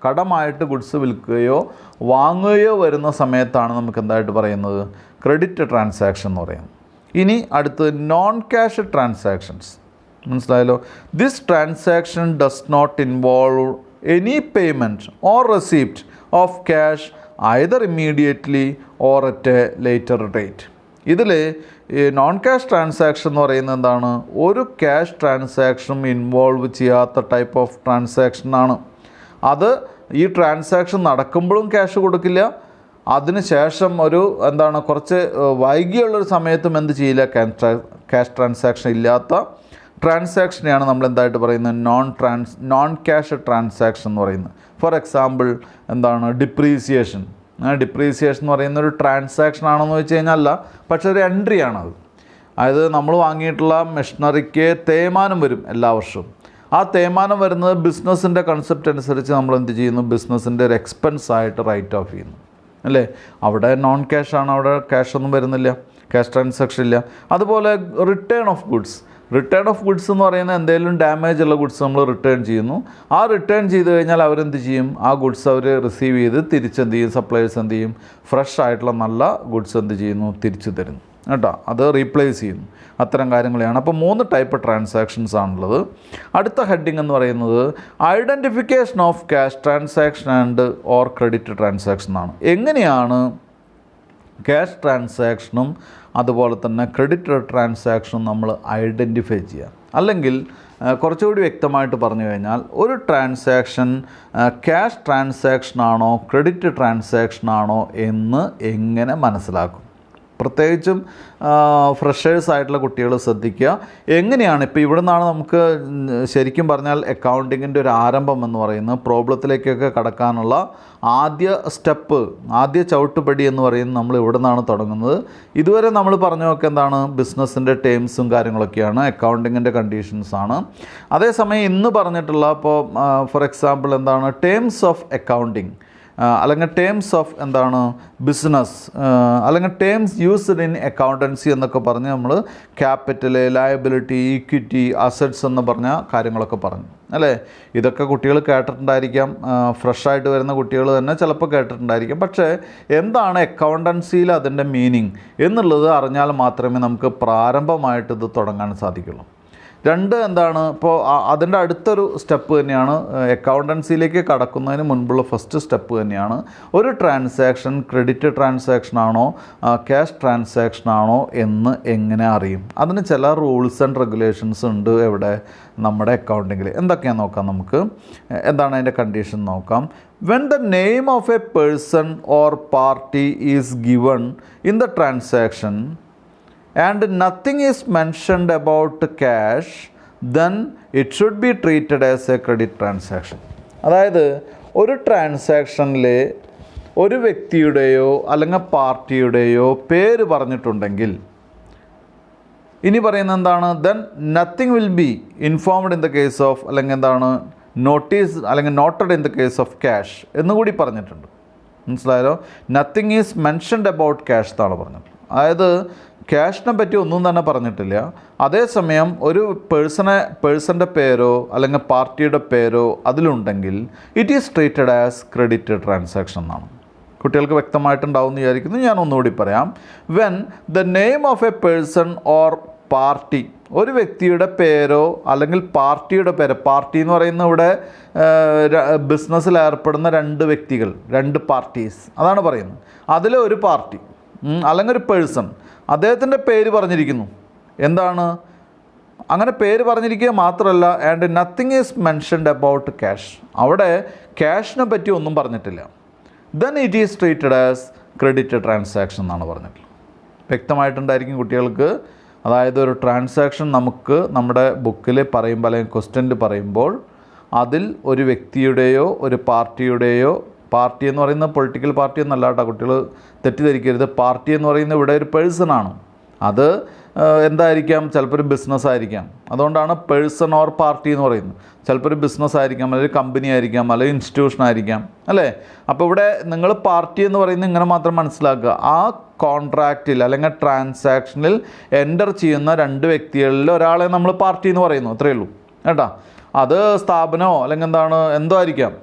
കടമായിട്ട് ഗുഡ്സ് വിൽക്കുകയോ വാങ്ങുകയോ വരുന്ന സമയത്താണ് നമുക്ക് എന്തായിട്ട് പറയുന്നത്, ക്രെഡിറ്റ് ട്രാൻസാക്ഷൻ എന്ന് പറയുന്നത്. ഇനി അടുത്ത് നോൺ ക്യാഷ് ട്രാൻസാക്ഷൻസ്. മനസ്സിലായല്ലോ. This transaction does not involve any payment or receipt of cash either immediately or at a later date. ഇതിൽ നോൺ ക്യാഷ് ട്രാൻസാക്ഷൻ എന്ന് പറയുന്നത് എന്താണ്, ഒരു ക്യാഷ് ട്രാൻസാക്ഷനും ഇൻവോൾവ് ചെയ്യാത്ത ടൈപ്പ് ഓഫ് ട്രാൻസാക്ഷനാണ്. അത് ഈ ട്രാൻസാക്ഷൻ നടക്കുമ്പോഴും ക്യാഷ് കൊടുക്കില്ല, അതിന് ശേഷം ഒരു എന്താണ് കുറച്ച് വൈകിയുള്ളൊരു സമയത്തും എന്ത് ചെയ്യില്ല, ക്യാഷ് ട്രാൻസാക്ഷൻ ഇല്ലാത്ത ട്രാൻസാക്ഷനെയാണ് നമ്മൾ എന്തായിട്ട് പറയുന്നത്, നോൺ ക്യാഷ് ട്രാൻസാക്ഷൻ എന്ന് പറയുന്നത്. ഫോർ എക്സാമ്പിൾ എന്താണ് ഡിപ്രീസിയേഷൻ. ഡിപ്രീസിയേഷൻ എന്ന് പറയുന്ന ഒരു ട്രാൻസാക്ഷൻ ആണെന്ന് വെച്ച് കഴിഞ്ഞാൽ അല്ല, പക്ഷേ ഒരു എൻട്രി ആണത്. അതായത് നമ്മൾ വാങ്ങിയിട്ടുള്ള മെഷീനറിക്ക് തേയ്മാനം വരും എല്ലാ വർഷവും. ആ തേയ്മാനം വരുന്നത് ബിസിനസ്സിൻ്റെ കൺസെപ്റ്റ് അനുസരിച്ച് നമ്മൾ എന്ത് ചെയ്യുന്നു, ബിസിനസ്സിൻ്റെ ഒരു എക്സ്പെൻസ് ആയിട്ട് റൈറ്റ് ഓഫ് ചെയ്യുന്നു അല്ലേ. അവിടെ നോൺ ക്യാഷ് ആണ്, അവിടെ ക്യാഷ് ഒന്നും വരുന്നില്ല, ക്യാഷ് ട്രാൻസാക്ഷൻ ഇല്ല. അതുപോലെ return of goods. Return of goods എന്ന് പറയുന്നത് എന്തെങ്കിലും ഡാമേജ് ഉള്ള ഗുഡ്സ് നമ്മൾ റിട്ടേൺ ചെയ്യുന്നു. ആ റിട്ടേൺ ചെയ്ത് കഴിഞ്ഞാൽ അവരെന്ത് ചെയ്യും, ആ ഗുഡ്സ് അവർ റിസീവ് ചെയ്ത് തിരിച്ചെന്ത് ചെയ്യും, സപ്ലയേഴ്സ് എന്ത് ചെയ്യും, ഫ്രഷ് ആയിട്ടുള്ള നല്ല ഗുഡ്സ് എന്ത് ചെയ്യുന്നു, തിരിച്ചു തരുന്നു കേട്ടോ, അത് റീപ്ലേസ് ചെയ്യുന്നു. അത്തരം കാര്യങ്ങളെയാണ്. അപ്പോൾ 3 ടൈപ്പ് ട്രാൻസാക്ഷൻസ് ആണുള്ളത്. അടുത്ത ഹെഡിങ് എന്ന് പറയുന്നത് identification of cash transaction and or credit transaction ആണ്. എങ്ങനെയാണ് ക്യാഷ് ട്രാൻസാക്ഷനും അതുപോലെ തന്നെ ക്രെഡിറ്റ് ട്രാൻസാക്ഷനും നമ്മൾ ഐഡൻറ്റിഫൈ ചെയ്യുക, അല്ലെങ്കിൽ കുറച്ചുകൂടി വ്യക്തമായിട്ട് പറഞ്ഞു കഴിഞ്ഞാൽ ഒരു ട്രാൻസാക്ഷൻ ക്യാഷ് ട്രാൻസാക്ഷനാണോ ക്രെഡിറ്റ് ട്രാൻസാക്ഷനാണോ എന്ന് എങ്ങനെ മനസ്സിലാക്കും. പ്രത്യേകിച്ചും ഫ്രഷേഴ്സ് ആയിട്ടുള്ള കുട്ടികൾ ശ്രദ്ധിക്കുക. എങ്ങനെയാണ് ഇപ്പോൾ ഇവിടെ നിന്നാണ് നമുക്ക് ശരിക്കും പറഞ്ഞാൽ അക്കൗണ്ടിങ്ങിൻ്റെ ഒരു ആരംഭം എന്ന് പറയുന്നത്, പ്രോബ്ലത്തിലേക്കൊക്കെ കടക്കാനുള്ള ആദ്യ ചവിട്ടുപടി എന്ന് പറയുന്നത് നമ്മൾ ഇവിടെ നിന്നാണ് തുടങ്ങുന്നത്. ഇതുവരെ നമ്മൾ പറഞ്ഞതൊക്കെ എന്താണ്, ബിസിനസ്സിൻ്റെ ടേംസും കാര്യങ്ങളൊക്കെയാണ്, അക്കൗണ്ടിങ്ങിൻ്റെ കണ്ടീഷൻസാണ്. അതേസമയം ഇന്ന് പറഞ്ഞിട്ടുള്ള ഇപ്പോൾ ഫോർ എക്സാമ്പിൾ എന്താണ്, ടേംസ് ഓഫ് അക്കൗണ്ടിങ് അല്ലെങ്കിൽ ടേംസ് ഓഫ് എന്താണ് ബിസിനസ് അല്ലെങ്കിൽ ടേംസ് യൂസ്ഡ് ഇൻ അക്കൗണ്ടൻസി എന്നൊക്കെ പറഞ്ഞ് നമ്മൾ ക്യാപിറ്റൽ, ലയബിലിറ്റി, ഈക്വിറ്റി, അസറ്റ്സ് എന്ന് പറഞ്ഞ കാര്യങ്ങളൊക്കെ പറഞ്ഞു അല്ലേ. ഇതൊക്കെ കുട്ടികൾ കേട്ടിട്ടുണ്ടായിരിക്കാം, ഫ്രഷായിട്ട് വരുന്ന കുട്ടികൾ തന്നെ ചിലപ്പോൾ കേട്ടിട്ടുണ്ടായിരിക്കാം. പക്ഷേ എന്താണ് അക്കൗണ്ടൻസിയിൽ അതിൻ്റെ മീനിങ് എന്നുള്ളത് അറിഞ്ഞാൽ മാത്രമേ നമുക്ക് പ്രാരംഭമായിട്ട് ഇത് തുടങ്ങാൻ സാധിക്കുള്ളൂ. എന്താണ് ഇപ്പോൾ അതിൻ്റെ അടുത്തൊരു സ്റ്റെപ്പ് തന്നെയാണ്, അക്കൗണ്ടൻസിയിലേക്ക് കടക്കുന്നതിന് മുൻപുള്ള ഫസ്റ്റ് സ്റ്റെപ്പ് തന്നെയാണ് ഒരു ട്രാൻസാക്ഷൻ ക്രെഡിറ്റ് ട്രാൻസാക്ഷൻ ആണോ ക്യാഷ് ട്രാൻസാക്ഷൻ ആണോ എന്ന് എങ്ങനെ അറിയും. അതിന് ചില റൂൾസ് ആൻഡ് റെഗുലേഷൻസ് ഉണ്ട് എവിടെ, നമ്മുടെ അക്കൗണ്ടിങ്ങിൽ. എന്തൊക്കെയാണെന്ന് നോക്കാം നമുക്ക്. എന്താണ് അതിൻ്റെ കണ്ടീഷൻ നോക്കാം. When the name of a person or party is given in the transaction and nothing is mentioned about cash, then it should be treated as a credit transaction. അതായത് ഒരു ട്രാൻസാക്ഷനിൽ ഒരു വ്യക്തിയുടെയോ അല്ലെങ്കിൽ പാർട്ടിയുടെയോ പേര് പറഞ്ഞിട്ടുണ്ടെങ്കിൽ ഇനി പറയുന്നത് എന്താണ്? Then nothing will be informed in the case of, അല്ലെങ്കിൽ എന്താണ്, നോട്ടീസ് അല്ലെങ്കിൽ noted in the case of cash എന്നുകൂടി പറഞ്ഞിട്ടുണ്ട്. മനസ്സിലായാലോ? Nothing is mentioned about cash എന്നാണ് പറഞ്ഞത്. അതായത് ക്യാഷിനെ പറ്റി ഒന്നും തന്നെ പറഞ്ഞിട്ടില്ല. അതേസമയം ഒരു പേഴ്സൻ്റെ പേരോ അല്ലെങ്കിൽ പാർട്ടിയുടെ പേരോ അതിലുണ്ടെങ്കിൽ it is treated as credit transaction എന്നാണ്. കുട്ടികൾക്ക് വ്യക്തമായിട്ടുണ്ടാവും എന്ന് വിചാരിക്കുന്നു. ഞാൻ ഒന്നുകൂടി പറയാം. When the name of a person or party, ഒരു വ്യക്തിയുടെ പേരോ അല്ലെങ്കിൽ പാർട്ടിയുടെ പേരോ, പാർട്ടി എന്ന് പറയുന്ന ഇവിടെ ബിസിനസ്സിൽ ഏർപ്പെടുന്ന രണ്ട് വ്യക്തികൾ, രണ്ട് പാർട്ടീസ്, അതാണ് പറയുന്നത്. അതിലെ ഒരു പാർട്ടി അല്ലെങ്കിൽ ഒരു പേഴ്സൺ, അദ്ദേഹത്തിൻ്റെ പേര് പറഞ്ഞിരിക്കുന്നു. എന്താണ്? അങ്ങനെ പേര് പറഞ്ഞിരിക്കുക മാത്രമല്ല, and nothing is mentioned about cash, അവിടെ ക്യാഷിനെ പറ്റി ഒന്നും പറഞ്ഞിട്ടില്ല. Then it is treated as credit transaction എന്നാണ് പറഞ്ഞിട്ടുള്ളത്. വ്യക്തമായിട്ടുണ്ടായിരിക്കും കുട്ടികൾക്ക്. അതായത് ഒരു ട്രാൻസാക്ഷൻ നമുക്ക് നമ്മുടെ ബുക്കിൽ പറയുമ്പോൾ അല്ലെങ്കിൽ ക്വസ്റ്റ്യനിൽ പറയുമ്പോൾ അതിൽ ഒരു വ്യക്തിയുടെയോ ഒരു പാർട്ടിയുടെയോ, പാർട്ടി എന്ന് പറയുന്നത് പൊളിറ്റിക്കൽ പാർട്ടി എന്നല്ല കേട്ടോ, കുട്ടികൾ തെറ്റിദ്ധരിക്കരുത്. പാർട്ടി എന്ന് പറയുന്നത് ഇവിടെ ഒരു പേഴ്സണാണ്. അത് എന്തായിരിക്കാം? ചിലപ്പോൾ ഒരു ബിസിനസ് ആയിരിക്കാം. അതുകൊണ്ടാണ് പേഴ്സൺ ഓർ പാർട്ടി എന്ന് പറയുന്നത്. ചിലപ്പോൾ ഒരു ബിസിനസ് ആയിരിക്കാം, അല്ലെങ്കിൽ കമ്പനി ആയിരിക്കാം, അല്ലെങ്കിൽ ഇൻസ്റ്റിറ്റ്യൂഷൻ ആയിരിക്കാം, അല്ലേ? അപ്പോൾ ഇവിടെ നിങ്ങൾ പാർട്ടി എന്ന് പറയുന്നത് ഇങ്ങനെ മാത്രം മനസ്സിലാക്കുക. ആ കോൺട്രാക്റ്റിൽ അല്ലെങ്കിൽ ട്രാൻസാക്ഷനിൽ എൻ്റർ ചെയ്യുന്ന രണ്ട് വ്യക്തികളിൽ ഒരാളെ നമ്മൾ പാർട്ടി എന്ന് പറയുന്നു. അത്രയേ ഉള്ളൂ കേട്ടോ. അത് സ്ഥാപനമോ അല്ലെങ്കിൽ എന്താണ് എന്തോ ആയിരിക്കാം,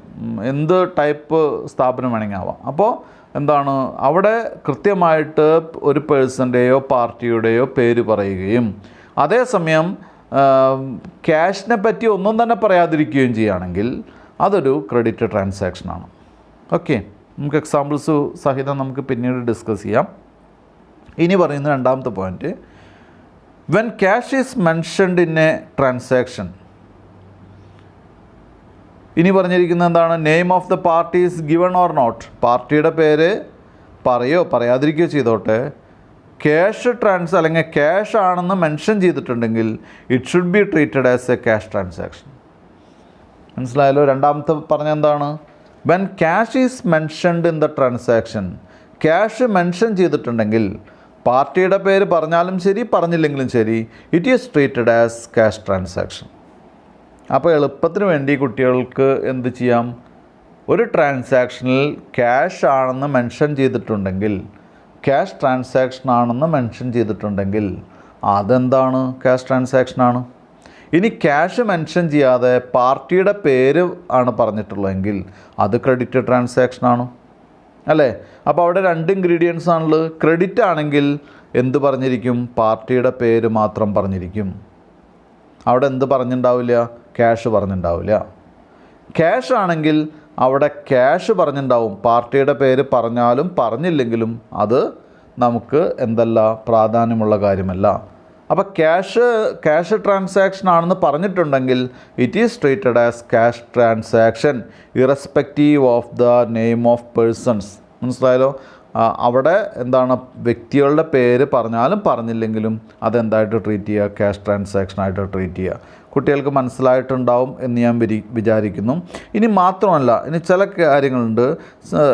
എന്ത് ടൈപ്പ് സ്ഥാപനം വേണമെങ്കിൽ ആവാം. അപ്പോൾ എന്താണ്, അവിടെ കൃത്യമായിട്ട് ഒരു പേഴ്സൻ്റെയോ പാർട്ടിയുടെയോ പേര് പറയുകയും അതേസമയം ക്യാഷിനെ പറ്റി ഒന്നും തന്നെ പറയാതിരിക്കുകയും ചെയ്യുകയാണെങ്കിൽ അതൊരു ക്രെഡിറ്റ് ട്രാൻസാക്ഷനാണ്. ഓക്കെ, നമുക്ക് എക്സാമ്പിൾസ് സഹിതം നമുക്ക് പിന്നീട് ഡിസ്കസ് ചെയ്യാം. ഇനി പറയുന്ന രണ്ടാമത്തെ point, when cash is mentioned in a transaction. ഇനി പറഞ്ഞിരിക്കുന്നത് എന്താണ്? Name of the party is given or not. പാർട്ടിയുടെ പേര് പറയോ പറയാതിരിക്കുകയോ ചെയ്തോട്ടെ, ക്യാഷ് അല്ലെങ്കിൽ ക്യാഷ് ആണെന്ന് മെൻഷൻ ചെയ്തിട്ടുണ്ടെങ്കിൽ it should be treated as A cash transaction. മനസ്സിലായല്ലോ? രണ്ടാമത്തെ പറഞ്ഞ എന്താണ്? When cash is mentioned in the transaction, cash mention ചെയ്തിട്ടുണ്ടെങ്കിൽ പാർട്ടിയുടെ പേര് പറഞ്ഞാലും ശരി പറഞ്ഞില്ലെങ്കിലും ശരി it is treated as cash transaction. അപ്പോൾ എളുപ്പത്തിന് വേണ്ടി കുട്ടികൾക്ക് എന്ത് ചെയ്യാം? ഒരു ട്രാൻസാക്ഷനിൽ ക്യാഷ് ആണെന്ന് മെൻഷൻ ചെയ്തിട്ടുണ്ടെങ്കിൽ, ക്യാഷ് ട്രാൻസാക്ഷൻ ആണെന്ന് മെൻഷൻ ചെയ്തിട്ടുണ്ടെങ്കിൽ അതെന്താണ്? ക്യാഷ് ട്രാൻസാക്ഷനാണ്. ഇനി ക്യാഷ് മെൻഷൻ ചെയ്യാതെ പാർട്ടിയുടെ പേര് ആണ് പറഞ്ഞിട്ടുള്ളതെങ്കിൽ അത് ക്രെഡിറ്റ് ട്രാൻസാക്ഷനാണ്, അല്ലേ? അപ്പോൾ അവിടെ രണ്ട് ഇൻഗ്രീഡിയൻസ് ആണുള്ളത്. ക്രെഡിറ്റ് ആണെങ്കിൽ എന്ത് പറഞ്ഞിരിക്കും? പാർട്ടിയുടെ പേര് മാത്രം പറഞ്ഞിരിക്കും. അവിടെ എന്ത് പറഞ്ഞിട്ടുണ്ടാവില്ല? ക്യാഷ് പറഞ്ഞിട്ടുണ്ടാവില്ല. ക്യാഷ് ആണെങ്കിൽ അവിടെ ക്യാഷ് പറഞ്ഞിട്ടുണ്ടാവും. പാർട്ടിയുടെ പേര് പറഞ്ഞാലും പറഞ്ഞില്ലെങ്കിലും അത് നമുക്ക് എന്തല്ല, പ്രാധാന്യമുള്ള കാര്യമല്ല. അപ്പോൾ ക്യാഷ് ട്രാൻസാക്ഷൻ ആണെന്ന് പറഞ്ഞിട്ടുണ്ടെങ്കിൽ it is treated as cash transaction irrespective of the name of persons. മനസ്സിലായല്ലോ? അവിടെ എന്താണ്, വ്യക്തികളുടെ പേര് പറഞ്ഞാലും പറഞ്ഞില്ലെങ്കിലും അതെന്തായിട്ട് ട്രീറ്റ് ചെയ്യുക? ക്യാഷ് ട്രാൻസാക്ഷനായിട്ട് ട്രീറ്റ് ചെയ്യുക. കുട്ടികൾക്ക് മനസ്സിലായിട്ടുണ്ടാവും എന്ന് ഞാൻ വിചാരിക്കുന്നു. ഇനി മാത്രമല്ല, ഇനി ചില കാര്യങ്ങളുണ്ട്.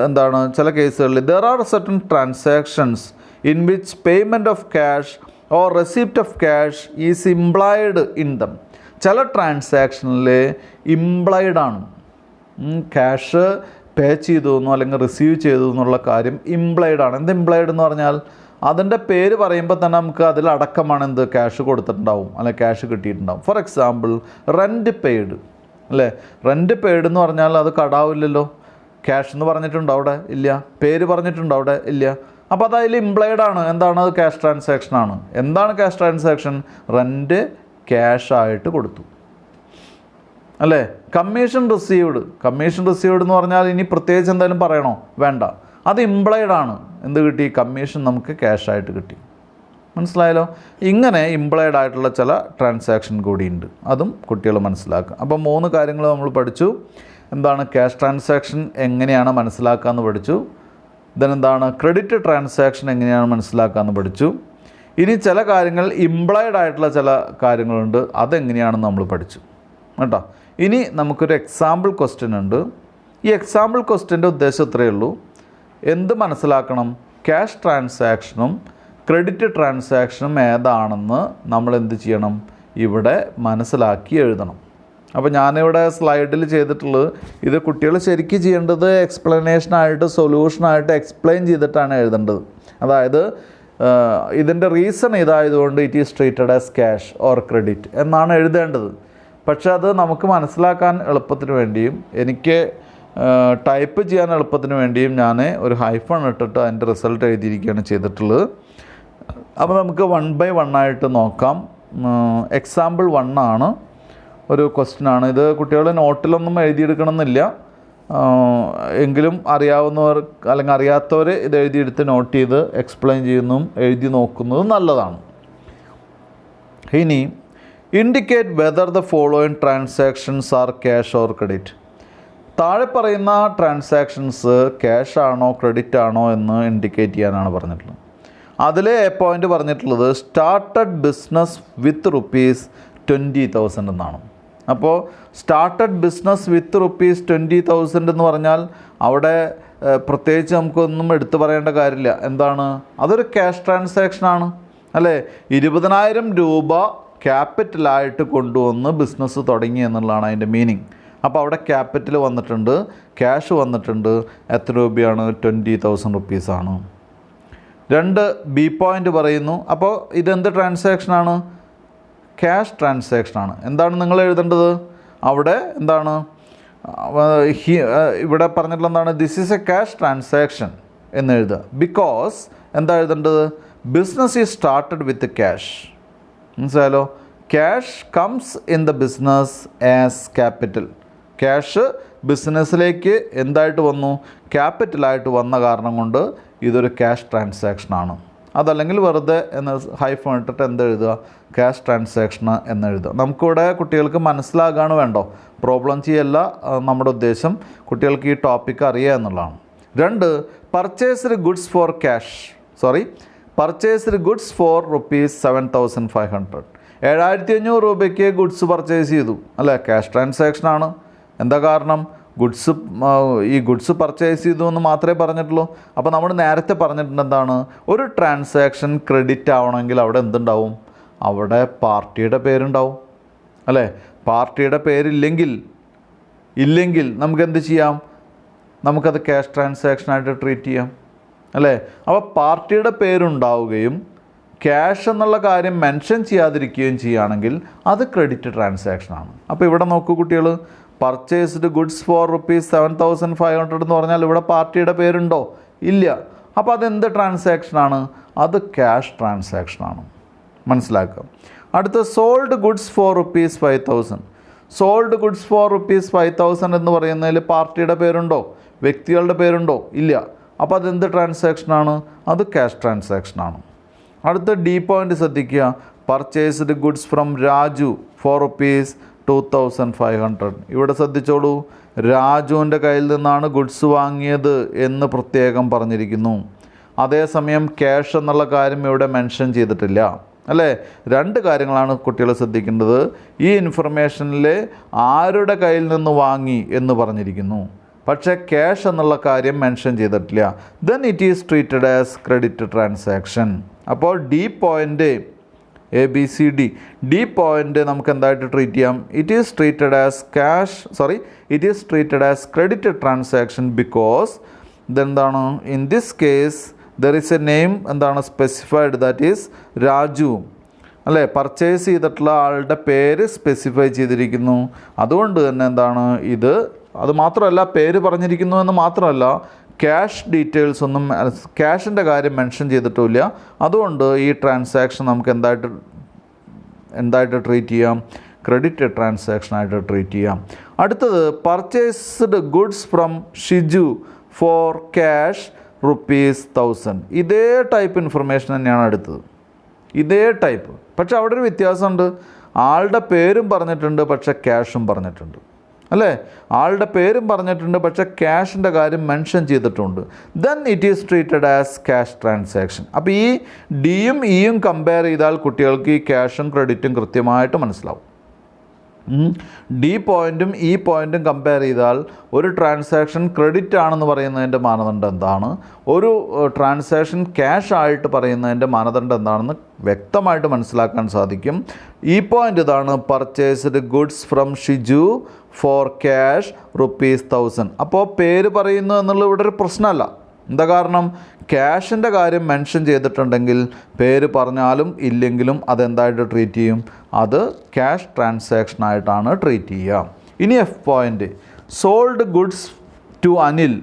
എന്താണ്, ചില കേസുകളിൽ there are certain transactions in which payment of cash or receipt of cash is implied in them. ചില ട്രാൻസാക്ഷനിൽ ഇംപ്ലൈഡാണ്. ക്യാഷ് പേ ചെയ്തു എന്നോ അല്ലെങ്കിൽ റിസീവ് ചെയ്തു എന്നുള്ള കാര്യം ഇംപ്ലൈഡാണ്. എന്ത് ഇംപ്ലൈഡ് എന്ന് പറഞ്ഞാൽ അതിൻ്റെ പേര് പറയുമ്പോൾ തന്നെ നമുക്ക് അതിലടക്കമാണ് എന്ത്, ക്യാഷ് കൊടുത്തിട്ടുണ്ടാവും അല്ലെങ്കിൽ ക്യാഷ് കിട്ടിയിട്ടുണ്ടാവും. ഫോർ എക്സാമ്പിൾ റെൻറ്റ് പെയ്ഡ്, അല്ലേ? റെൻറ്റ് പെയ്ഡ് എന്ന് പറഞ്ഞാൽ അത് കടാവില്ലല്ലോ. ക്യാഷ് എന്ന് പറഞ്ഞിട്ടുണ്ടോ അവിടെ? ഇല്ല. പേര് പറഞ്ഞിട്ടുണ്ടോ അവിടെ? ഇല്ല. അപ്പോൾ അത് അതിൽ ഇംപ്ലൈഡാണ്. എന്താണ്? അത് ക്യാഷ് ട്രാൻസാക്ഷനാണ്. എന്താണ് ക്യാഷ് ട്രാൻസാക്ഷൻ? റെൻറ്റ് ക്യാഷ് ആയിട്ട് കൊടുത്തു, അല്ലേ? കമ്മീഷൻ റിസീവ്ഡ് എന്ന് പറഞ്ഞാൽ ഇനി പ്രത്യേകിച്ച് എന്തായാലും പറയണോ? വേണ്ട. അത് ഇംപ്ലൈഡാണ്. എന്ത് കിട്ടി? കമ്മീഷൻ നമുക്ക് ക്യാഷായിട്ട് കിട്ടി. മനസ്സിലായല്ലോ? ഇങ്ങനെ ഇംപ്ലൈഡ് ആയിട്ടുള്ള ചില ട്രാൻസാക്ഷൻ കൂടിയുണ്ട്. അതും കുട്ടികൾ മനസ്സിലാക്കുക. അപ്പോൾ 3 കാര്യങ്ങൾ നമ്മൾ പഠിച്ചു. എന്താണ് ക്യാഷ് ട്രാൻസാക്ഷൻ, എങ്ങനെയാണ് മനസ്സിലാക്കാമെന്ന് പഠിച്ചു. എന്താണ് ക്രെഡിറ്റ് ട്രാൻസാക്ഷൻ, എങ്ങനെയാണ് മനസ്സിലാക്കാമെന്ന് പഠിച്ചു. ഇനി ചില കാര്യങ്ങൾ ഇംപ്ലൈഡ് ആയിട്ടുള്ള ചില കാര്യങ്ങളുണ്ട്, അതെങ്ങനെയാണെന്ന് നമ്മൾ പഠിച്ചു കേട്ടോ. ഇനി നമുക്കൊരു എക്സാമ്പിൾ ക്വസ്റ്റ്യൻ ഉണ്ട്. ഈ എക്സാമ്പിൾ ക്വസ്റ്റ്യൻ്റെ ഉദ്ദേശം ഇത്രയേ ഉള്ളൂ. എന്ത് മനസ്സിലാക്കണം? ക്യാഷ് ട്രാൻസാക്ഷനും ക്രെഡിറ്റ് ട്രാൻസാക്ഷനും ഏതാണെന്ന് നമ്മൾ എന്ത് ചെയ്യണം, ഇവിടെ മനസ്സിലാക്കി എഴുതണം. അപ്പോൾ ഞാനിവിടെ സ്ലൈഡിൽ ചെയ്തിട്ടുള്ളത് ഇത് കുട്ടികൾ ശരിക്കും ചെയ്യേണ്ടത് എക്സ്പ്ലനേഷനായിട്ട് സൊല്യൂഷനായിട്ട് എക്സ്പ്ലെയിൻ ചെയ്തിട്ടാണ് എഴുതേണ്ടത്. അതായത് ഇതിൻ്റെ റീസൺ ഇതായതുകൊണ്ട് it is treated as cash or credit എന്നാണ് എഴുതേണ്ടത്. പക്ഷേ അത് നമുക്ക് മനസ്സിലാക്കാൻ എളുപ്പത്തിന് വേണ്ടിയും എനിക്ക് ടൈപ്പ് ചെയ്യാൻ എളുപ്പത്തിന് വേണ്ടിയും ഞാൻ ഒരു ഹൈഫൺ ഇട്ടിട്ട് അതിൻ്റെ റിസൾട്ട് എഴുതിയിരിക്കുകയാണ് ചെയ്തിട്ടുള്ളത്. അപ്പോൾ നമുക്ക് 1 by 1 ആയിട്ട് നോക്കാം. എക്സാമ്പിൾ 1 ആണ്, ഒരു ക്വസ്റ്റ്യനാണ്. ഇത് കുട്ടികൾ നോട്ടിലൊന്നും എഴുതിയെടുക്കണമെന്നില്ല, എങ്കിലും അറിയാവുന്നവർ അല്ലെങ്കിൽ അറിയാത്തവർ ഇത് എഴുതിയെടുത്ത് നോട്ട് ചെയ്ത് എക്സ്പ്ലെയിൻ ചെയ്യുന്നതും എഴുതി നോക്കുന്നതും നല്ലതാണ്. ഇനി indicate whether the following transactions are cash or credit. താഴെ പറയുന്ന ട്രാൻസാക്ഷൻസ് ക്യാഷ് ആണോ ക്രെഡിറ്റ് ആണോ എന്ന് ഇൻഡിക്കേറ്റ് ചെയ്യാനാണ് പറഞ്ഞിട്ടുള്ളത്. അതിൽ പോയിൻ്റ് പറഞ്ഞിട്ടുള്ളത് സ്റ്റാർട്ടഡ് ബിസിനസ് വിത്ത് ₹20,000 എന്നാണ്. അപ്പോൾ സ്റ്റാർട്ടഡ് ബിസിനസ് വിത്ത് ₹20,000 എന്ന് പറഞ്ഞാൽ അവിടെ പ്രത്യേകിച്ച് നമുക്കൊന്നും എടുത്തു പറയേണ്ട കാര്യമില്ല. എന്താണ്, അതൊരു ക്യാഷ് ട്രാൻസാക്ഷനാണ് അല്ലേ. 20,000 രൂപ ക്യാപിറ്റലായിട്ട് കൊണ്ടുവന്ന് ബിസിനസ് തുടങ്ങി എന്നുള്ളതാണ് അതിൻ്റെ മീനിങ്. അപ്പോൾ അവിടെ ക്യാപിറ്റൽ വന്നിട്ടുണ്ട്, ക്യാഷ് വന്നിട്ടുണ്ട്. എത്ര രൂപയാണ്? ₹20,000 ആണ്. 2 ബി പോയിൻ്റ് പറയുന്നു. അപ്പോൾ ഇതെന്ത് ട്രാൻസാക്ഷനാണ്? ക്യാഷ് ട്രാൻസാക്ഷനാണ്. എന്താണ് നിങ്ങൾ എഴുതേണ്ടത് അവിടെ? എന്താണ് ഇവിടെ പറഞ്ഞിട്ടുള്ള എന്താണ്? This is a cash transaction എന്ന് എഴുതുക. ബിക്കോസ് എന്താ എഴുതേണ്ടത്? Business is started with cash. മനസ്സിലായാലോ? Cash comes in the business as capital. Cash ബിസിനസ്സിലേക്ക് എന്തായിട്ട് വന്നു? ക്യാപിറ്റലായിട്ട് വന്ന കാരണം കൊണ്ട് ഇതൊരു ക്യാഷ് ട്രാൻസാക്ഷനാണ്. അതല്ലെങ്കിൽ വെറുതെ എന്ന് ഹൈഫൺ ഇട്ടിട്ട് എന്തെഴുതുക? Cash transaction എന്നെഴുതുക. നമുക്കിവിടെ കുട്ടികൾക്ക് മനസ്സിലാകാണ് വേണ്ടോ, പ്രോബ്ലം ചെയ്യല്ല നമ്മുടെ ഉദ്ദേശം. കുട്ടികൾക്ക് ഈ ടോപ്പിക്ക് അറിയുക എന്നുള്ളതാണ്. 2 പർച്ചേസ്ഡ് ഗുഡ്സ് ഫോർ ₹7,500. 7,500 രൂപയ്ക്ക് ഗുഡ്സ് പർച്ചേസ് ചെയ്തു അല്ലേ, ക്യാഷ് ട്രാൻസാക്ഷനാണ്. എന്താ കാരണം? ഈ ഗുഡ്സ് പർച്ചേസ് ചെയ്തു എന്ന് മാത്രമേ പറഞ്ഞിട്ടുള്ളൂ. അപ്പോൾ നമ്മൾ നേരത്തെ പറഞ്ഞിട്ടുണ്ട് എന്താണ്, ഒരു ട്രാൻസാക്ഷൻ ക്രെഡിറ്റ് ആവണമെങ്കിൽ അവിടെ എന്തുണ്ടാവും? അവിടെ പാർട്ടിയുടെ പേരുണ്ടാവും അല്ലേ. പാർട്ടിയുടെ പേരില്ലെങ്കിൽ നമുക്ക് എന്ത് ചെയ്യാം? നമുക്കത് ക്യാഷ് ട്രാൻസാക്ഷനായിട്ട് ട്രീറ്റ് ചെയ്യാം അല്ലേ. അപ്പോൾ പാർട്ടിയുടെ പേരുണ്ടാവുകയും ക്യാഷ് എന്നുള്ള കാര്യം മെൻഷൻ ചെയ്യാതിരിക്കുകയും ചെയ്യുകയാണെങ്കിൽ അത് ക്രെഡിറ്റ് ട്രാൻസാക്ഷനാണ്. അപ്പോൾ ഇവിടെ നോക്കൂ കുട്ടികൾ, പർച്ചേസ്ഡ് ഗുഡ്സ് ഫോർ ₹7,500 എന്ന് പറഞ്ഞാൽ ഇവിടെ പാർട്ടിയുടെ പേരുണ്ടോ? ഇല്ല. അപ്പോൾ അതെന്ത് ട്രാൻസാക്ഷനാണ്? അത് ക്യാഷ് ട്രാൻസാക്ഷനാണ്. മനസ്സിലാക്കുക. അടുത്ത sold goods for ₹5,000. Sold goods for ₹5,000 എന്ന് പറയുന്നതിൽ പാർട്ടിയുടെ പേരുണ്ടോ? വ്യക്തികളുടെ പേരുണ്ടോ? ഇല്ല. അപ്പോൾ അതെന്ത് ട്രാൻസാക്ഷനാണ്? അത് ക്യാഷ് ട്രാൻസാക്ഷനാണ്. അടുത്ത ഡി പോയിൻ്റ് ശ്രദ്ധിക്കുക. Purchased goods from Raju for ₹2,500. ഇവിടെ ശ്രദ്ധിച്ചോളൂ, രാജുവിൻ്റെ കയ്യിൽ നിന്നാണ് ഗുഡ്സ് വാങ്ങിയത് എന്ന് പ്രത്യേകം പറഞ്ഞിരിക്കുന്നു. അതേസമയം ക്യാഷ് എന്നുള്ള കാര്യം ഇവിടെ മെൻഷൻ ചെയ്തിട്ടില്ല അല്ലേ. 2 കാര്യങ്ങളാണ് കുട്ടികൾ ശ്രദ്ധിക്കേണ്ടത്. ഈ ഇൻഫർമേഷനിൽ ആരുടെ കയ്യിൽ നിന്ന് വാങ്ങി എന്ന് പറഞ്ഞിരിക്കുന്നു, പക്ഷേ ക്യാഷ് എന്നുള്ള കാര്യം മെൻഷൻ ചെയ്തിട്ടില്ല. Then it is treated as credit transaction. അപ്പോൾ D point ABCD D point നമുക്ക് എന്തായിട്ട് ട്രീറ്റ് ചെയ്യാം? It is treated as credit transaction because ഇതെന്താണ്? In this case there is a name എന്താണ് സ്പെസിഫൈഡ്, ദാറ്റ് ഈസ് രാജു അല്ലേ. പർച്ചേസ് ചെയ്തിട്ടുള്ള ആളുടെ പേര് സ്പെസിഫൈ ചെയ്തിരിക്കുന്നു. അതുകൊണ്ട് തന്നെ എന്താണ് ഇത്? അത് മാത്രമല്ല, പേര് പറഞ്ഞിരിക്കുന്നു എന്ന് മാത്രമല്ല, ക്യാഷ് ഡീറ്റെയിൽസ് ഒന്നും, ക്യാഷിൻ്റെ കാര്യം മെൻഷൻ ചെയ്തിട്ടുമില്ല. അതുകൊണ്ട് ഈ ട്രാൻസാക്ഷൻ നമുക്ക് എന്തായിട്ട് ട്രീറ്റ് ചെയ്യാം? ക്രെഡിറ്റ് ട്രാൻസാക്ഷനായിട്ട് ട്രീറ്റ് ചെയ്യാം. അടുത്തത് purchased goods from Shiju for cash ₹1,000. ഇതേ ടൈപ്പ് ഇൻഫർമേഷൻ തന്നെയാണ് അടുത്തത്, ഇതേ ടൈപ്പ്. പക്ഷെ അവിടെ ഒരു വ്യത്യാസമുണ്ട്. ആളുടെ പേരും പറഞ്ഞിട്ടുണ്ട്, പക്ഷേ ക്യാഷും പറഞ്ഞിട്ടുണ്ട് അല്ലേ. ആളുടെ പേരും പറഞ്ഞിട്ടുണ്ട്, പക്ഷേ ക്യാഷിൻ്റെ കാര്യം മെൻഷൻ ചെയ്തിട്ടുണ്ട്. Then it is treated as cash transaction. അപ്പോൾ ഈ ഡിയും ഇയും കമ്പയർ ചെയ്താൽ കുട്ടികൾക്ക് ഈ ക്യാഷും ക്രെഡിറ്റും കൃത്യമായിട്ട് മനസ്സിലാവും. ഡി പോയിൻറ്റും ഇ പോയിൻറ്റും കമ്പയർ ചെയ്താൽ ഒരു ട്രാൻസാക്ഷൻ ക്രെഡിറ്റ് ആണെന്ന് പറയുന്നതിൻ്റെ മാനദണ്ഡം എന്താണ്, ഒരു ട്രാൻസാക്ഷൻ ക്യാഷ് ആയിട്ട് പറയുന്നതിൻ്റെ മാനദണ്ഡം എന്താണെന്ന് വ്യക്തമായിട്ട് മനസ്സിലാക്കാൻ സാധിക്കും. ഈ പോയിൻ്റ് ഇതാണ്: purchased goods from Shiju for cash ₹1000. അപ്പോൾ പേര് പറയുന്നു എന്നുള്ളത് ഇവിടെ ഒരു പ്രശ്നമല്ല. എന്താ കാരണം? ക്യാഷിൻ്റെ കാര്യം മെൻഷൻ ചെയ്തിട്ടുണ്ടെങ്കിൽ പേര് പറഞ്ഞാലും ഇല്ലെങ്കിലും അതെന്തായിട്ട് ട്രീറ്റ് ചെയ്യും? അത് ക്യാഷ് ട്രാൻസാക്ഷനായിട്ടാണ് ട്രീറ്റ് ചെയ്യുക. ഇനി F point: sold goods to Anil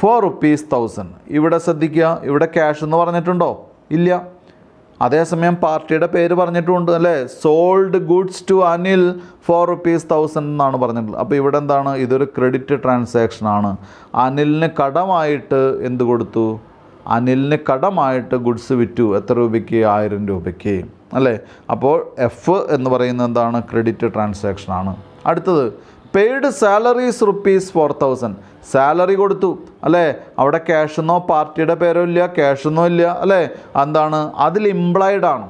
for ₹1000. ഇവിടെ ശ്രദ്ധിക്കുക, ഇവിടെ ക്യാഷ് എന്ന് പറഞ്ഞിട്ടുണ്ടോ? ഇല്ല. അതേസമയം പാർട്ടിയുടെ പേര് പറഞ്ഞിട്ടുമുണ്ട് അല്ലേ? Sold goods to Anil for ₹1000 എന്നാണ് പറഞ്ഞിട്ടുള്ളത്. അപ്പോൾ ഇവിടെ എന്താണ്? ഇതൊരു ക്രെഡിറ്റ് ട്രാൻസാക്ഷനാണ്. അനിലിന് കടമായിട്ട് എന്ത് കൊടുത്തു? അനിലിന് കടമായിട്ട് ഗുഡ്സ് വിറ്റു. എത്ര രൂപയ്ക്ക്? 1000 രൂപയ്ക്ക് അല്ലേ? അപ്പോൾ എഫ് എന്ന് പറയുന്നത് എന്താണ്? ക്രെഡിറ്റ് ട്രാൻസാക്ഷനാണ്. അടുത്തത് പെയ്ഡ് സാലറീസ് ₹4000. സാലറി കൊടുത്തു അല്ലേ? അവിടെ ക്യാഷെന്നോ പാർട്ടിയുടെ പേരോ ഇല്ല, ക്യാഷെന്നോ ഇല്ല അല്ലേ? എന്താണ്? അതിൽ ഇംപ്ലൈഡ് ആണ്.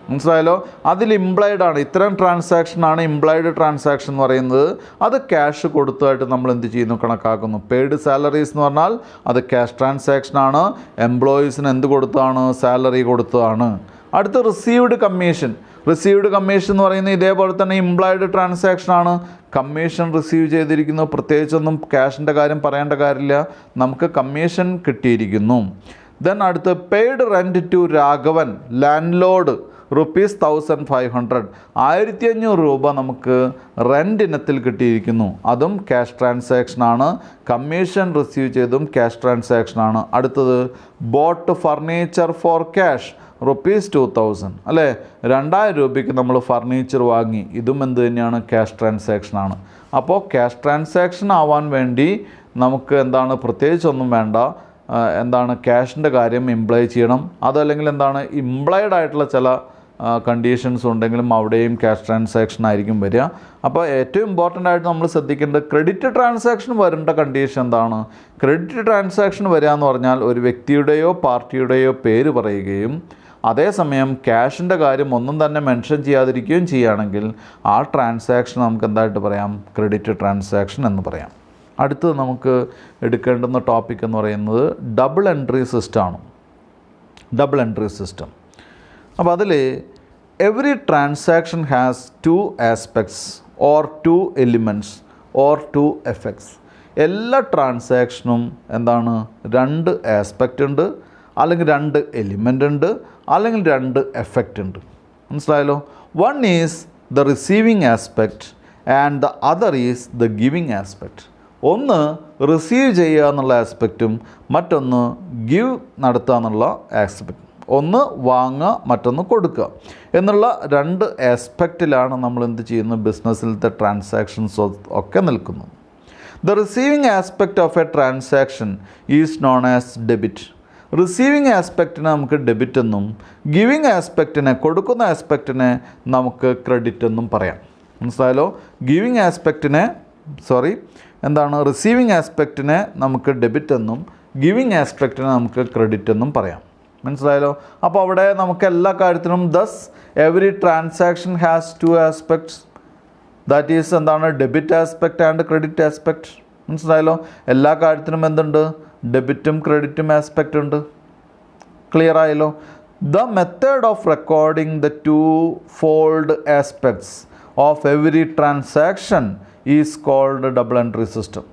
മനസ്സിലായല്ലോ? അതിൽ ഇംപ്ലൈഡ് ആണ്. ഇത്തരം ട്രാൻസാക്ഷനാണ് ഇംപ്ലൈഡ് ട്രാൻസാക്ഷൻ എന്ന് പറയുന്നത്. അത് ക്യാഷ് കൊടുത്തതായിട്ട് നമ്മൾ എന്ത് ചെയ്യുന്നു? കണക്കാക്കുന്നു. പെയ്ഡ് സാലറീസ് എന്ന് പറഞ്ഞാൽ അത് ക്യാഷ് ട്രാൻസാക്ഷനാണ്. എംപ്ലോയീസിന് എന്ത് കൊടുത്തതാണ്? സാലറി കൊടുത്തതാണ്. അടുത്ത് റിസീവ്ഡ് കമ്മീഷൻ. റിസീവ്ഡ് കമ്മീഷൻ എന്ന് പറയുന്നത് ഇതേപോലെ തന്നെ ഇംപ്ലൈഡ് ട്രാൻസാക്ഷനാണ്. കമ്മീഷൻ റിസീവ് ചെയ്തിരിക്കുന്നു. പ്രത്യേകിച്ചൊന്നും ക്യാഷിൻ്റെ കാര്യം പറയേണ്ട കാര്യമില്ല, നമുക്ക് കമ്മീഷൻ കിട്ടിയിരിക്കുന്നു. ദെൻ അടുത്ത് paid rent to Raghavan landlord ₹1500. 1500 രൂപ നമുക്ക് റെൻ്റ് ഇനത്തിൽ കിട്ടിയിരിക്കുന്നു. അതും ക്യാഷ് ട്രാൻസാക്ഷനാണ്. കമ്മീഷൻ റിസീവ് ചെയ്തും ക്യാഷ് ട്രാൻസാക്ഷനാണ്. അടുത്തത് ബോട്ട് ഫർണിച്ചർ ഫോർ ക്യാഷ് ₹2000 അല്ലേ? 2000 രൂപയ്ക്ക് നമ്മൾ ഫർണിച്ചർ വാങ്ങി. ഇതും എന്ത് തന്നെയാണ്? ക്യാഷ് ട്രാൻസാക്ഷനാണ്. അപ്പോൾ ക്യാഷ് ട്രാൻസാക്ഷൻ ആവാൻ വേണ്ടി നമുക്ക് എന്താണ്? പ്രത്യേകിച്ചൊന്നും വേണ്ട. എന്താണ്? ക്യാഷിൻ്റെ കാര്യം ഇംപ്ലൈ ചെയ്യണം. അതല്ലെങ്കിൽ എന്താണ്? ഇംപ്ലൈഡ് ആയിട്ടുള്ള ചില കണ്ടീഷൻസ് ഉണ്ടെങ്കിലും അവിടെയും ക്യാഷ് ട്രാൻസാക്ഷൻ ആയിരിക്കും വരിക. അപ്പോൾ ഏറ്റവും ഇമ്പോർട്ടൻ്റ് ആയിട്ട് നമ്മൾ ശ്രദ്ധിക്കേണ്ടത് ക്രെഡിറ്റ് ട്രാൻസാക്ഷൻ വരേണ്ട കണ്ടീഷൻ എന്താണ്? ക്രെഡിറ്റ് ട്രാൻസാക്ഷൻ വരിക എന്ന് പറഞ്ഞാൽ ഒരു വ്യക്തിയുടെയോ പാർട്ടിയുടെയോ പേര് പറയുകയും അതേസമയം ക്യാഷിൻ്റെ കാര്യം ഒന്നും തന്നെ മെൻഷൻ ചെയ്യാതിരിക്കുകയും ചെയ്യുകയാണെങ്കിൽ ആ ട്രാൻസാക്ഷൻ നമുക്ക് എന്തായിട്ട് പറയാം? ക്രെഡിറ്റ് ട്രാൻസാക്ഷൻ എന്ന് പറയാം. അടുത്തത് നമുക്ക് എടുക്കേണ്ടുന്ന ടോപ്പിക് എന്ന് പറയുന്നത് ഡബിൾ എൻട്രി സിസ്റ്റമാണ്. Double entry system. അപ്പോൾ അതിൽ every transaction has 2 aspects or 2 elements or 2 effects. എല്ലാ ട്രാൻസാക്ഷനും എന്താണ്? 2 ആസ്പെക്റ്റ് ഉണ്ട്, അല്ലെങ്കിൽ 2 എലിമെൻ്റ് ഉണ്ട്, അല്ലെങ്കിൽ 2 എഫക്റ്റ് ഉണ്ട്. മനസ്സിലായല്ലോ? One is the receiving aspect and the other is the giving aspect. ഒന്ന് റിസീവ് ചെയ്യുക എന്നുള്ള ആസ്പെക്റ്റും മറ്റൊന്ന് ഗിവ് നടത്തുക എന്നുള്ള ആസ്പെക്റ്റ്. ഒന്ന് വാങ്ങുക, മറ്റൊന്ന് കൊടുക്കുക എന്നുള്ള 2 ആസ്പെക്റ്റിലാണ് നമ്മൾ എന്ത് ചെയ്യുന്നത്? ബിസിനസ്സിലത്തെ ട്രാൻസാക്ഷൻസ് ഒക്കെ നിൽക്കുന്നത്. The receiving aspect of a transaction is known as debit. Receiving ആസ്പെക്റ്റിനെ നമുക്ക് ഡെബിറ്റ് എന്നും ഗിവിങ് ആസ്പെക്റ്റിനെ, കൊടുക്കുന്ന ആസ്പെക്റ്റിനെ നമുക്ക് ക്രെഡിറ്റ് എന്നും പറയാം. മനസ്സിലായല്ലോ? ഗിവിങ് ആസ്പെക്റ്റിനെ റിസീവിങ് ആസ്പെക്റ്റിനെ നമുക്ക് ഡെബിറ്റ് എന്നും ഗിവിങ് ആസ്പെക്റ്റിനെ നമുക്ക് ക്രെഡിറ്റ് എന്നും പറയാം. മനസ്സിലായല്ലോ? അപ്പോൾ അവിടെ നമുക്ക് എല്ലാ കാര്യത്തിനും thus every transaction has 2 aspects. That is എന്താണ്? Debit aspect and credit aspect. മനസ്സിലായല്ലോ? എല്ലാ കാര്യത്തിനും എന്തുണ്ട്? ഡെബിറ്റും ക്രെഡിറ്റും ആസ്പെക്റ്റ് ഉണ്ട്. ക്ലിയർ ആയല്ലോ? The method of recording the 2-fold aspects of every transaction is called double entry system.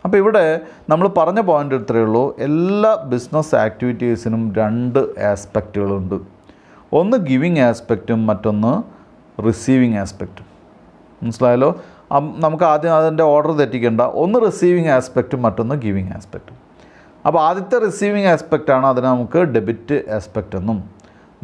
അപ്പോൾ ഇവിടെ നമ്മൾ പറഞ്ഞ പോയിൻ്റ് ഇത്രയേ ഉള്ളൂ. എല്ലാ ബിസിനസ് ആക്ടിവിറ്റീസിനും 2 ആസ്പെക്റ്റുകളുണ്ട്. ഒന്ന് ഗിവിങ് ആസ്പെക്റ്റും മറ്റൊന്ന് റിസീവിങ് ആസ്പെക്റ്റും. മനസ്സിലായല്ലോ? നമുക്ക് ആദ്യം അതിൻ്റെ ഓർഡർ തെറ്റിക്കേണ്ട. ഒന്ന് റിസീവിങ് ആസ്പെക്റ്റും മറ്റൊന്ന് ഗിവിങ് ആസ്പെക്റ്റും. അപ്പോൾ ആദ്യത്തെ റിസീവിങ് ആസ്പെക്റ്റാണ്, അതിനെ നമുക്ക് ഡെബിറ്റ് ആസ്പെക്റ്റ് എന്നും,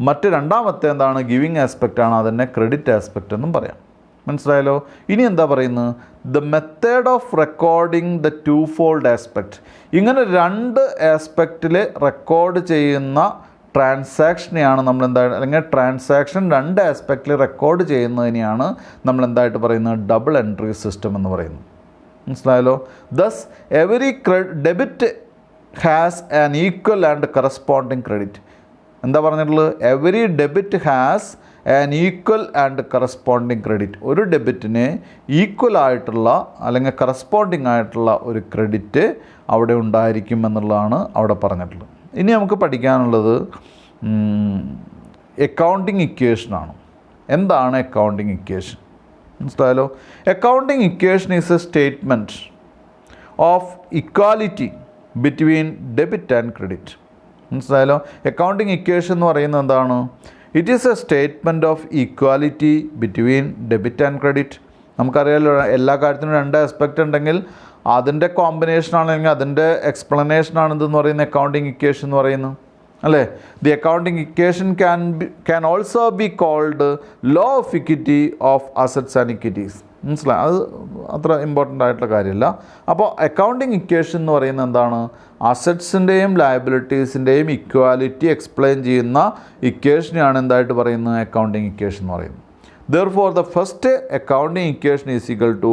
മറ്റ് രണ്ടാമത്തെ എന്താണ്? ഗിവിങ് ആസ്പെക്റ്റാണ്, അതിനെ ക്രെഡിറ്റ് ആസ്പെക്റ്റ് എന്നും പറയാം. മനസ്സിലായല്ലോ? ഇനി എന്താ പറയുന്നത്? The method of recording the 2-fold aspect. ഇങ്ങനെ 2 ആസ്പെക്റ്റിൽ റെക്കോർഡ് ചെയ്യുന്ന ട്രാൻസാക്ഷനെയാണ് നമ്മൾ എന്തായിട്ട്, അല്ലെങ്കിൽ ട്രാൻസാക്ഷൻ 2 ആസ്പെക്റ്റിൽ റെക്കോർഡ് ചെയ്യുന്നതിനെയാണ് നമ്മൾ എന്തായിട്ട് പറയുന്നത്? ഡബിൾ എൻട്രി സിസ്റ്റം എന്ന് പറയുന്നത്. മനസ്സിലായല്ലോ? Thus every debit has an equal and corresponding credit. എന്താ പറഞ്ഞിട്ടുള്ളത്? Every debit has an equal and corresponding credit. ഒരു ഡെബിറ്റിന് ഈക്വൽ ആയിട്ടുള്ള അല്ലെങ്കിൽ കറസ്പോണ്ടിങ് ആയിട്ടുള്ള ഒരു ക്രെഡിറ്റ് അവിടെ ഉണ്ടായിരിക്കും എന്നുള്ളതാണ് അവിടെ പറഞ്ഞിട്ടുള്ളത്. ഇനി നമുക്ക് പഠിക്കാനുള്ളത് അക്കൗണ്ടിങ് ഇക്വേഷനാണ്. എന്താണ് അക്കൗണ്ടിങ് ഇക്വേഷൻ? മനസ്സിലായല്ലോ. Accounting equation is A statement of equality between debit and credit. മനസ്സിലായല്ലോ. അക്കൗണ്ടിങ് ഇക്വേഷൻ എന്ന് പറയുന്നത് എന്താണ്? It is A statement of equality between debit and credit. നമുക്കറിയാമല്ലോ, എല്ലാ കാര്യത്തിനും രണ്ട് ആസ്പെക്റ്റ് ഉണ്ടെങ്കിൽ അതിൻ്റെ കോമ്പിനേഷനാണെങ്കിൽ അതിൻ്റെ എക്സ്പ്ലനേഷനാണ് ഇതെന്ന് പറയുന്ന അക്കൗണ്ടിങ് ഇക്വേഷൻ എന്ന് പറയുന്നത്, അല്ലേ? The accounting equation can also be called law of equity of assets and equities. മനസ്സിലായി? അത് അത്ര ഇമ്പോർട്ടൻ്റ് ആയിട്ടുള്ള കാര്യമില്ല. അപ്പോൾ അക്കൗണ്ടിങ് ഇക്വേഷൻ എന്ന് പറയുന്നത് എന്താണ്? അസറ്റ്സിൻ്റെയും ലയബിലിറ്റീസിൻ്റെയും ഇക്വാലിറ്റി എക്സ്പ്ലെയിൻ ചെയ്യുന്ന ഇക്വേഷനെയാണ് എന്തായിട്ട് പറയുന്നത്? അക്കൗണ്ടിങ് ഇക്വേഷൻ എന്ന് പറയുന്നത്. Therefore, the first accounting equation is equal to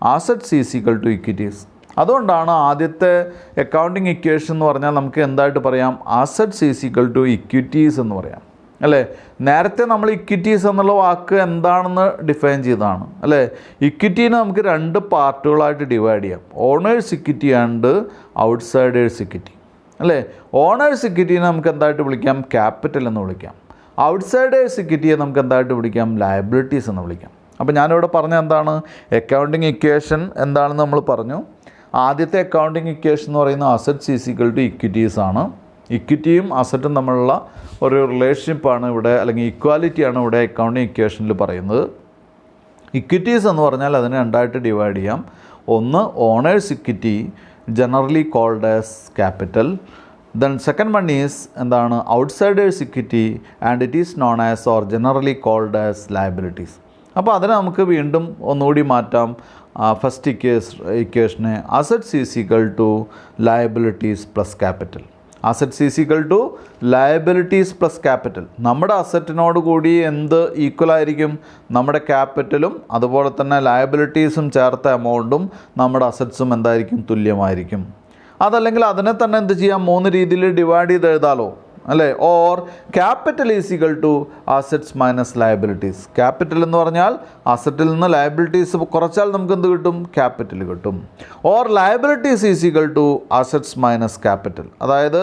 assets is equal to equities. അതുകൊണ്ടാണ് ആദ്യത്തെ അക്കൗണ്ടിങ് ഇക്വേഷൻ എന്ന് പറഞ്ഞാൽ നമുക്ക് എന്തായിട്ട് പറയാം? Assets is equal to equities എന്ന് പറയാം, അല്ലേ? നേരത്തെ നമ്മൾ ഇക്വിറ്റീസ് എന്നുള്ള വാക്ക് എന്താണെന്ന് ഡിഫൈൻ ചെയ്തതാണ്, അല്ലേ? ഇക്വിറ്റീനെ നമുക്ക് രണ്ട് പാർട്ടുകളായിട്ട് ഡിവൈഡ് ചെയ്യാം. Owners equity and outsiders equity, അല്ലേ? ഓണേഴ്സ് ഇക്വിറ്റീനെ നമുക്ക് എന്തായിട്ട് വിളിക്കാം? ക്യാപിറ്റൽ എന്ന് വിളിക്കാം. ഔട്ട്സൈഡേഴ്സ് ഇക്വിറ്റിയെ നമുക്ക് എന്തായിട്ട് വിളിക്കാം? ലയബിലിറ്റീസ് എന്ന് വിളിക്കാം. അപ്പോൾ ഞാനിവിടെ പറഞ്ഞ എന്താണ്? അക്കൗണ്ടിങ് ഇക്വേഷൻ എന്താണെന്ന് നമ്മൾ പറഞ്ഞു. ആദ്യത്തെ അക്കൗണ്ടിങ് ഇക്വേഷൻ എന്ന് പറയുന്നത് assets is equal to equities ആണ്. ഇക്വിറ്റിയും അസറ്റും തമ്മിലുള്ള ഒരു റിലേഷൻഷിപ്പാണ് ഇവിടെ, അല്ലെങ്കിൽ ഇക്വാലിറ്റിയാണ് ഇവിടെ അക്കൗണ്ടിങ് ഇക്വേഷനിൽ പറയുന്നത്. ഇക്വിറ്റീസ് എന്ന് പറഞ്ഞാൽ അതിനെ രണ്ടായിട്ട് ഡിവൈഡ് ചെയ്യാം. ഒന്ന് owners equity, generally called as capital. Then second one is എന്താണ്? Outsiders equity and it is known as or generally called as liabilities. അപ്പോൾ അതിനെ നമുക്ക് വീണ്ടും ഒന്നുകൂടി മാറ്റാം. ഫസ്റ്റ് ഇക്വേഷനെ assets is equal to liabilities plus capital. Assets is equal to liabilities plus capital. നമ്മുടെ അസറ്റിനോട് കൂടി എന്ത് ഈക്വൽ ആയിരിക്കും? നമ്മുടെ ക്യാപിറ്റലും അതുപോലെ തന്നെ ലയബിലിറ്റീസും ചേർത്ത എമൗണ്ടും നമ്മുടെ അസറ്റ്സും എന്തായിരിക്കും? തുല്യമായിരിക്കും. അതല്ലെങ്കിൽ അതിനെ തന്നെ എന്ത് ചെയ്യാം? മൂന്ന് രീതിയിൽ ഡിവൈഡ് ചെയ്ത് എഴുതാലോ, അല്ലേ? Or capital is equal to assets minus liabilities. Capital എന്ന് പറഞ്ഞാൽ അസറ്റിൽ നിന്ന് ലയബിലിറ്റീസ് കുറച്ചാൽ നമുക്ക് എന്ത് കിട്ടും? ക്യാപിറ്റൽ കിട്ടും. Or liabilities is equal to assets minus capital. അതായത്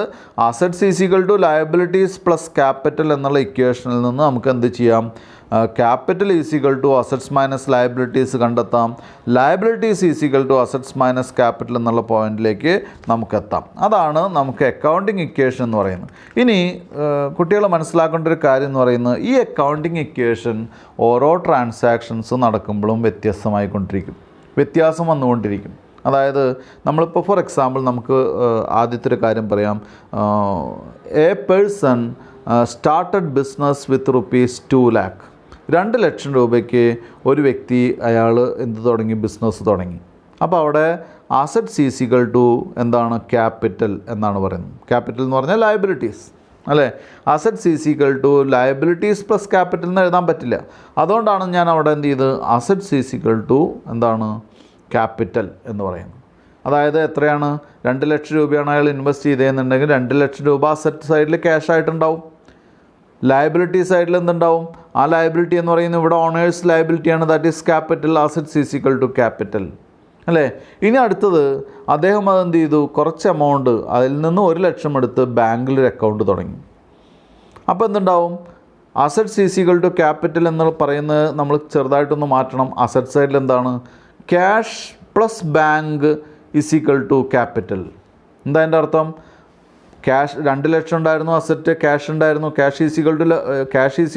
assets is equal to liabilities plus capital എന്നുള്ള ഇക്വേഷനിൽ നിന്ന് നമുക്ക് എന്ത് ചെയ്യാം? Capital is equal to assets minus liabilities കണ്ടെത്താം. Liabilities is equal to assets minus capital എന്നുള്ള പോയിന്റിലേക്ക് നമുക്കെത്താം. അതാണ് നമുക്ക് അക്കൗണ്ടിങ് ഇക്വേഷൻ എന്ന് പറയുന്നത്. ഇനി കുട്ടികൾ മനസ്സിലാക്കേണ്ട ഒരു കാര്യം എന്ന് പറയുന്നത്, ഈ അക്കൗണ്ടിങ് ഇക്വേഷൻ ഓരോ ട്രാൻസാക്ഷൻസ് നടക്കുമ്പോഴും വ്യത്യാസം വന്നുകൊണ്ടിരിക്കും. അതായത് നമ്മളിപ്പോൾ ഫോർ എക്സാമ്പിൾ നമുക്ക് ആദ്യത്തെ ഒരു കാര്യം പറയാം. A person started business with ₹2 lakh. 2 ലക്ഷം രൂപയ്ക്ക് ഒരു വ്യക്തി അയാൾ ബിസിനസ് തുടങ്ങി. അപ്പോൾ അവിടെ അസറ്റ്സ് ഈസ് ഈക്വൽ ടു എന്താണ്? ക്യാപിറ്റൽ എന്നാണ് പറയുന്നത്. ക്യാപിറ്റൽ എന്ന് പറഞ്ഞാൽ ലയബിലിറ്റീസ്, അല്ലേ? Assets is equal to liabilities plus capital എന്ന് എഴുതാൻ പറ്റില്ല. അതുകൊണ്ടാണ് ഞാൻ അവിടെ എന്ത് ചെയ്ത് അസറ്റ്സ് ഈസ് ഈക്വൽ ടു എന്താണ്? ക്യാപിറ്റൽ എന്ന് പറയുന്നത്. അതായത് എത്രയാണ്? 2 ലക്ഷം രൂപയാണ് അയാൾ ഇൻവെസ്റ്റ് ചെയ്തതെന്നുണ്ടെങ്കിൽ 2 ലക്ഷം രൂപ അസറ്റ് സൈഡിൽ ക്യാഷ് ആയിട്ടുണ്ടാവും. ലയബിലിറ്റി സൈഡിൽ എന്തുണ്ടാവും? ആ ലയബിലിറ്റി എന്ന് പറയുന്നത് ഇവിടെ ഓണേഴ്സ് ലയബിലിറ്റിയാണ്. That is capital. Assets is equal to capital, അല്ലേ? ഇനി അടുത്തത് അദ്ദേഹം അതെന്ത് ചെയ്തു? കുറച്ച് എമൗണ്ട് അതിൽ നിന്ന് 1 ലക്ഷം എടുത്ത് ബാങ്കിൽ ഒരു അക്കൗണ്ട് തുടങ്ങി. അപ്പോൾ എന്തുണ്ടാവും? Assets is equal to capital എന്ന് പറയുന്നത് നമ്മൾ ചെറുതായിട്ടൊന്ന് മാറ്റണം. അസറ്റ് സൈഡിൽ എന്താണ്? Cash plus bank is equal to capital. എന്താ അതിൻ്റെ അർത്ഥം? ക്യാഷ് 2 ലക്ഷം ഉണ്ടായിരുന്നു, അസറ്റ് ക്യാഷ് ഉണ്ടായിരുന്നു. ക്യാഷ് ഈസ്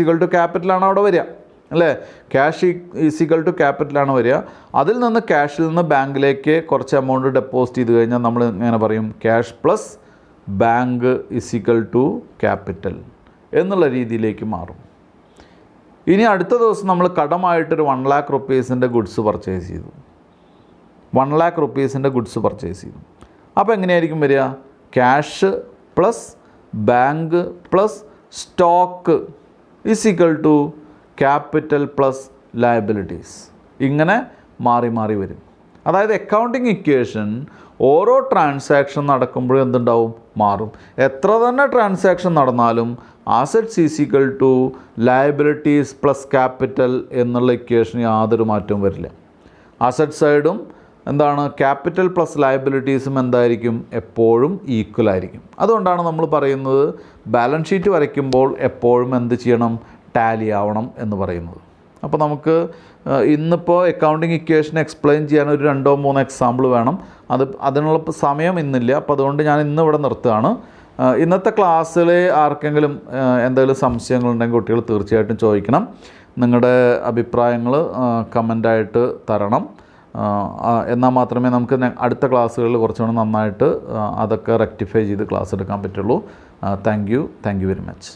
ഈക്വൽ ടു ക്യാപിറ്റലാണ് അവിടെ വരിക, അല്ലേ? ക്യാഷ് ഈസ് ഈക്വൽ ടു ക്യാപിറ്റലാണ് വരിക. അതിൽ നിന്ന് ക്യാഷിൽ നിന്ന് ബാങ്കിലേക്ക് കുറച്ച് എമൗണ്ട് ഡെപ്പോസിറ്റ് ചെയ്ത് കഴിഞ്ഞാൽ നമ്മൾ എങ്ങനെ പറയും? Cash plus bank is equal to capital എന്നുള്ള രീതിയിലേക്ക് മാറും. ഇനി അടുത്ത ദിവസം നമ്മൾ കടമായിട്ടൊരു 1 lakh rupees ഗുഡ്സ് പർച്ചേസ് ചെയ്തു. 1 lakh rupees ഗുഡ്സ് പർച്ചേസ് ചെയ്തു. അപ്പോൾ എങ്ങനെയായിരിക്കും വരിക? Cash plus bank plus stock is equal to capital plus liabilities. ഇങ്ങനെ മാറി മാറി വരും. അതായത് അക്കൗണ്ടിങ് ഇക്വേഷൻ ഓരോ ട്രാൻസാക്ഷൻ നടക്കുമ്പോഴും എന്തുണ്ടാവും, മാറും. എത്ര തന്നെ ട്രാൻസാക്ഷൻ നടന്നാലും assets is equal to liabilities plus capital എന്നുള്ള ഇക്വേഷന് യാതൊരു മാറ്റവും വരില്ല. അസറ്റ് സൈഡും എന്താണ്, ക്യാപിറ്റൽ പ്ലസ് ലയബിലിറ്റീസും എന്തായിരിക്കും, എപ്പോഴും ഈക്വൽ ആയിരിക്കും. അതുകൊണ്ടാണ് നമ്മൾ പറയുന്നത് ബാലൻസ് ഷീറ്റ് വരയ്ക്കുമ്പോൾ എപ്പോഴും എന്ത് ചെയ്യണം, ടാലി ആവണം എന്ന് പറയുന്നത്. അപ്പോൾ നമുക്ക് ഇന്നിപ്പോൾ അക്കൗണ്ടിങ് ഇക്വേഷൻ എക്സ്പ്ലെയിൻ ചെയ്യാൻ ഒരു 2-3 എക്സാമ്പിൾ വേണം. അതിനുള്ള സമയം ഇന്നില്ല. അപ്പോൾ അതുകൊണ്ട് ഞാൻ ഇന്നിവിടെ നിർത്തുകയാണ്. ഇന്നത്തെ ക്ലാസ്സിൽ ആർക്കെങ്കിലും എന്തെങ്കിലും സംശയങ്ങളുണ്ടെങ്കിൽ കുട്ടികൾ തീർച്ചയായിട്ടും ചോദിക്കണം. നിങ്ങളുടെ അഭിപ്രായങ്ങൾ കമൻ്റായിട്ട് തരണം. എന്നാൽ മാത്രമേ നമുക്ക് അടുത്ത ക്ലാസ്സുകളിൽ കുറച്ചുകൂടി നന്നായിട്ട് അതൊക്കെ റെക്ടിഫൈ ചെയ്ത് ക്ലാസ് എടുക്കാൻ പറ്റുള്ളൂ. Thank you very much.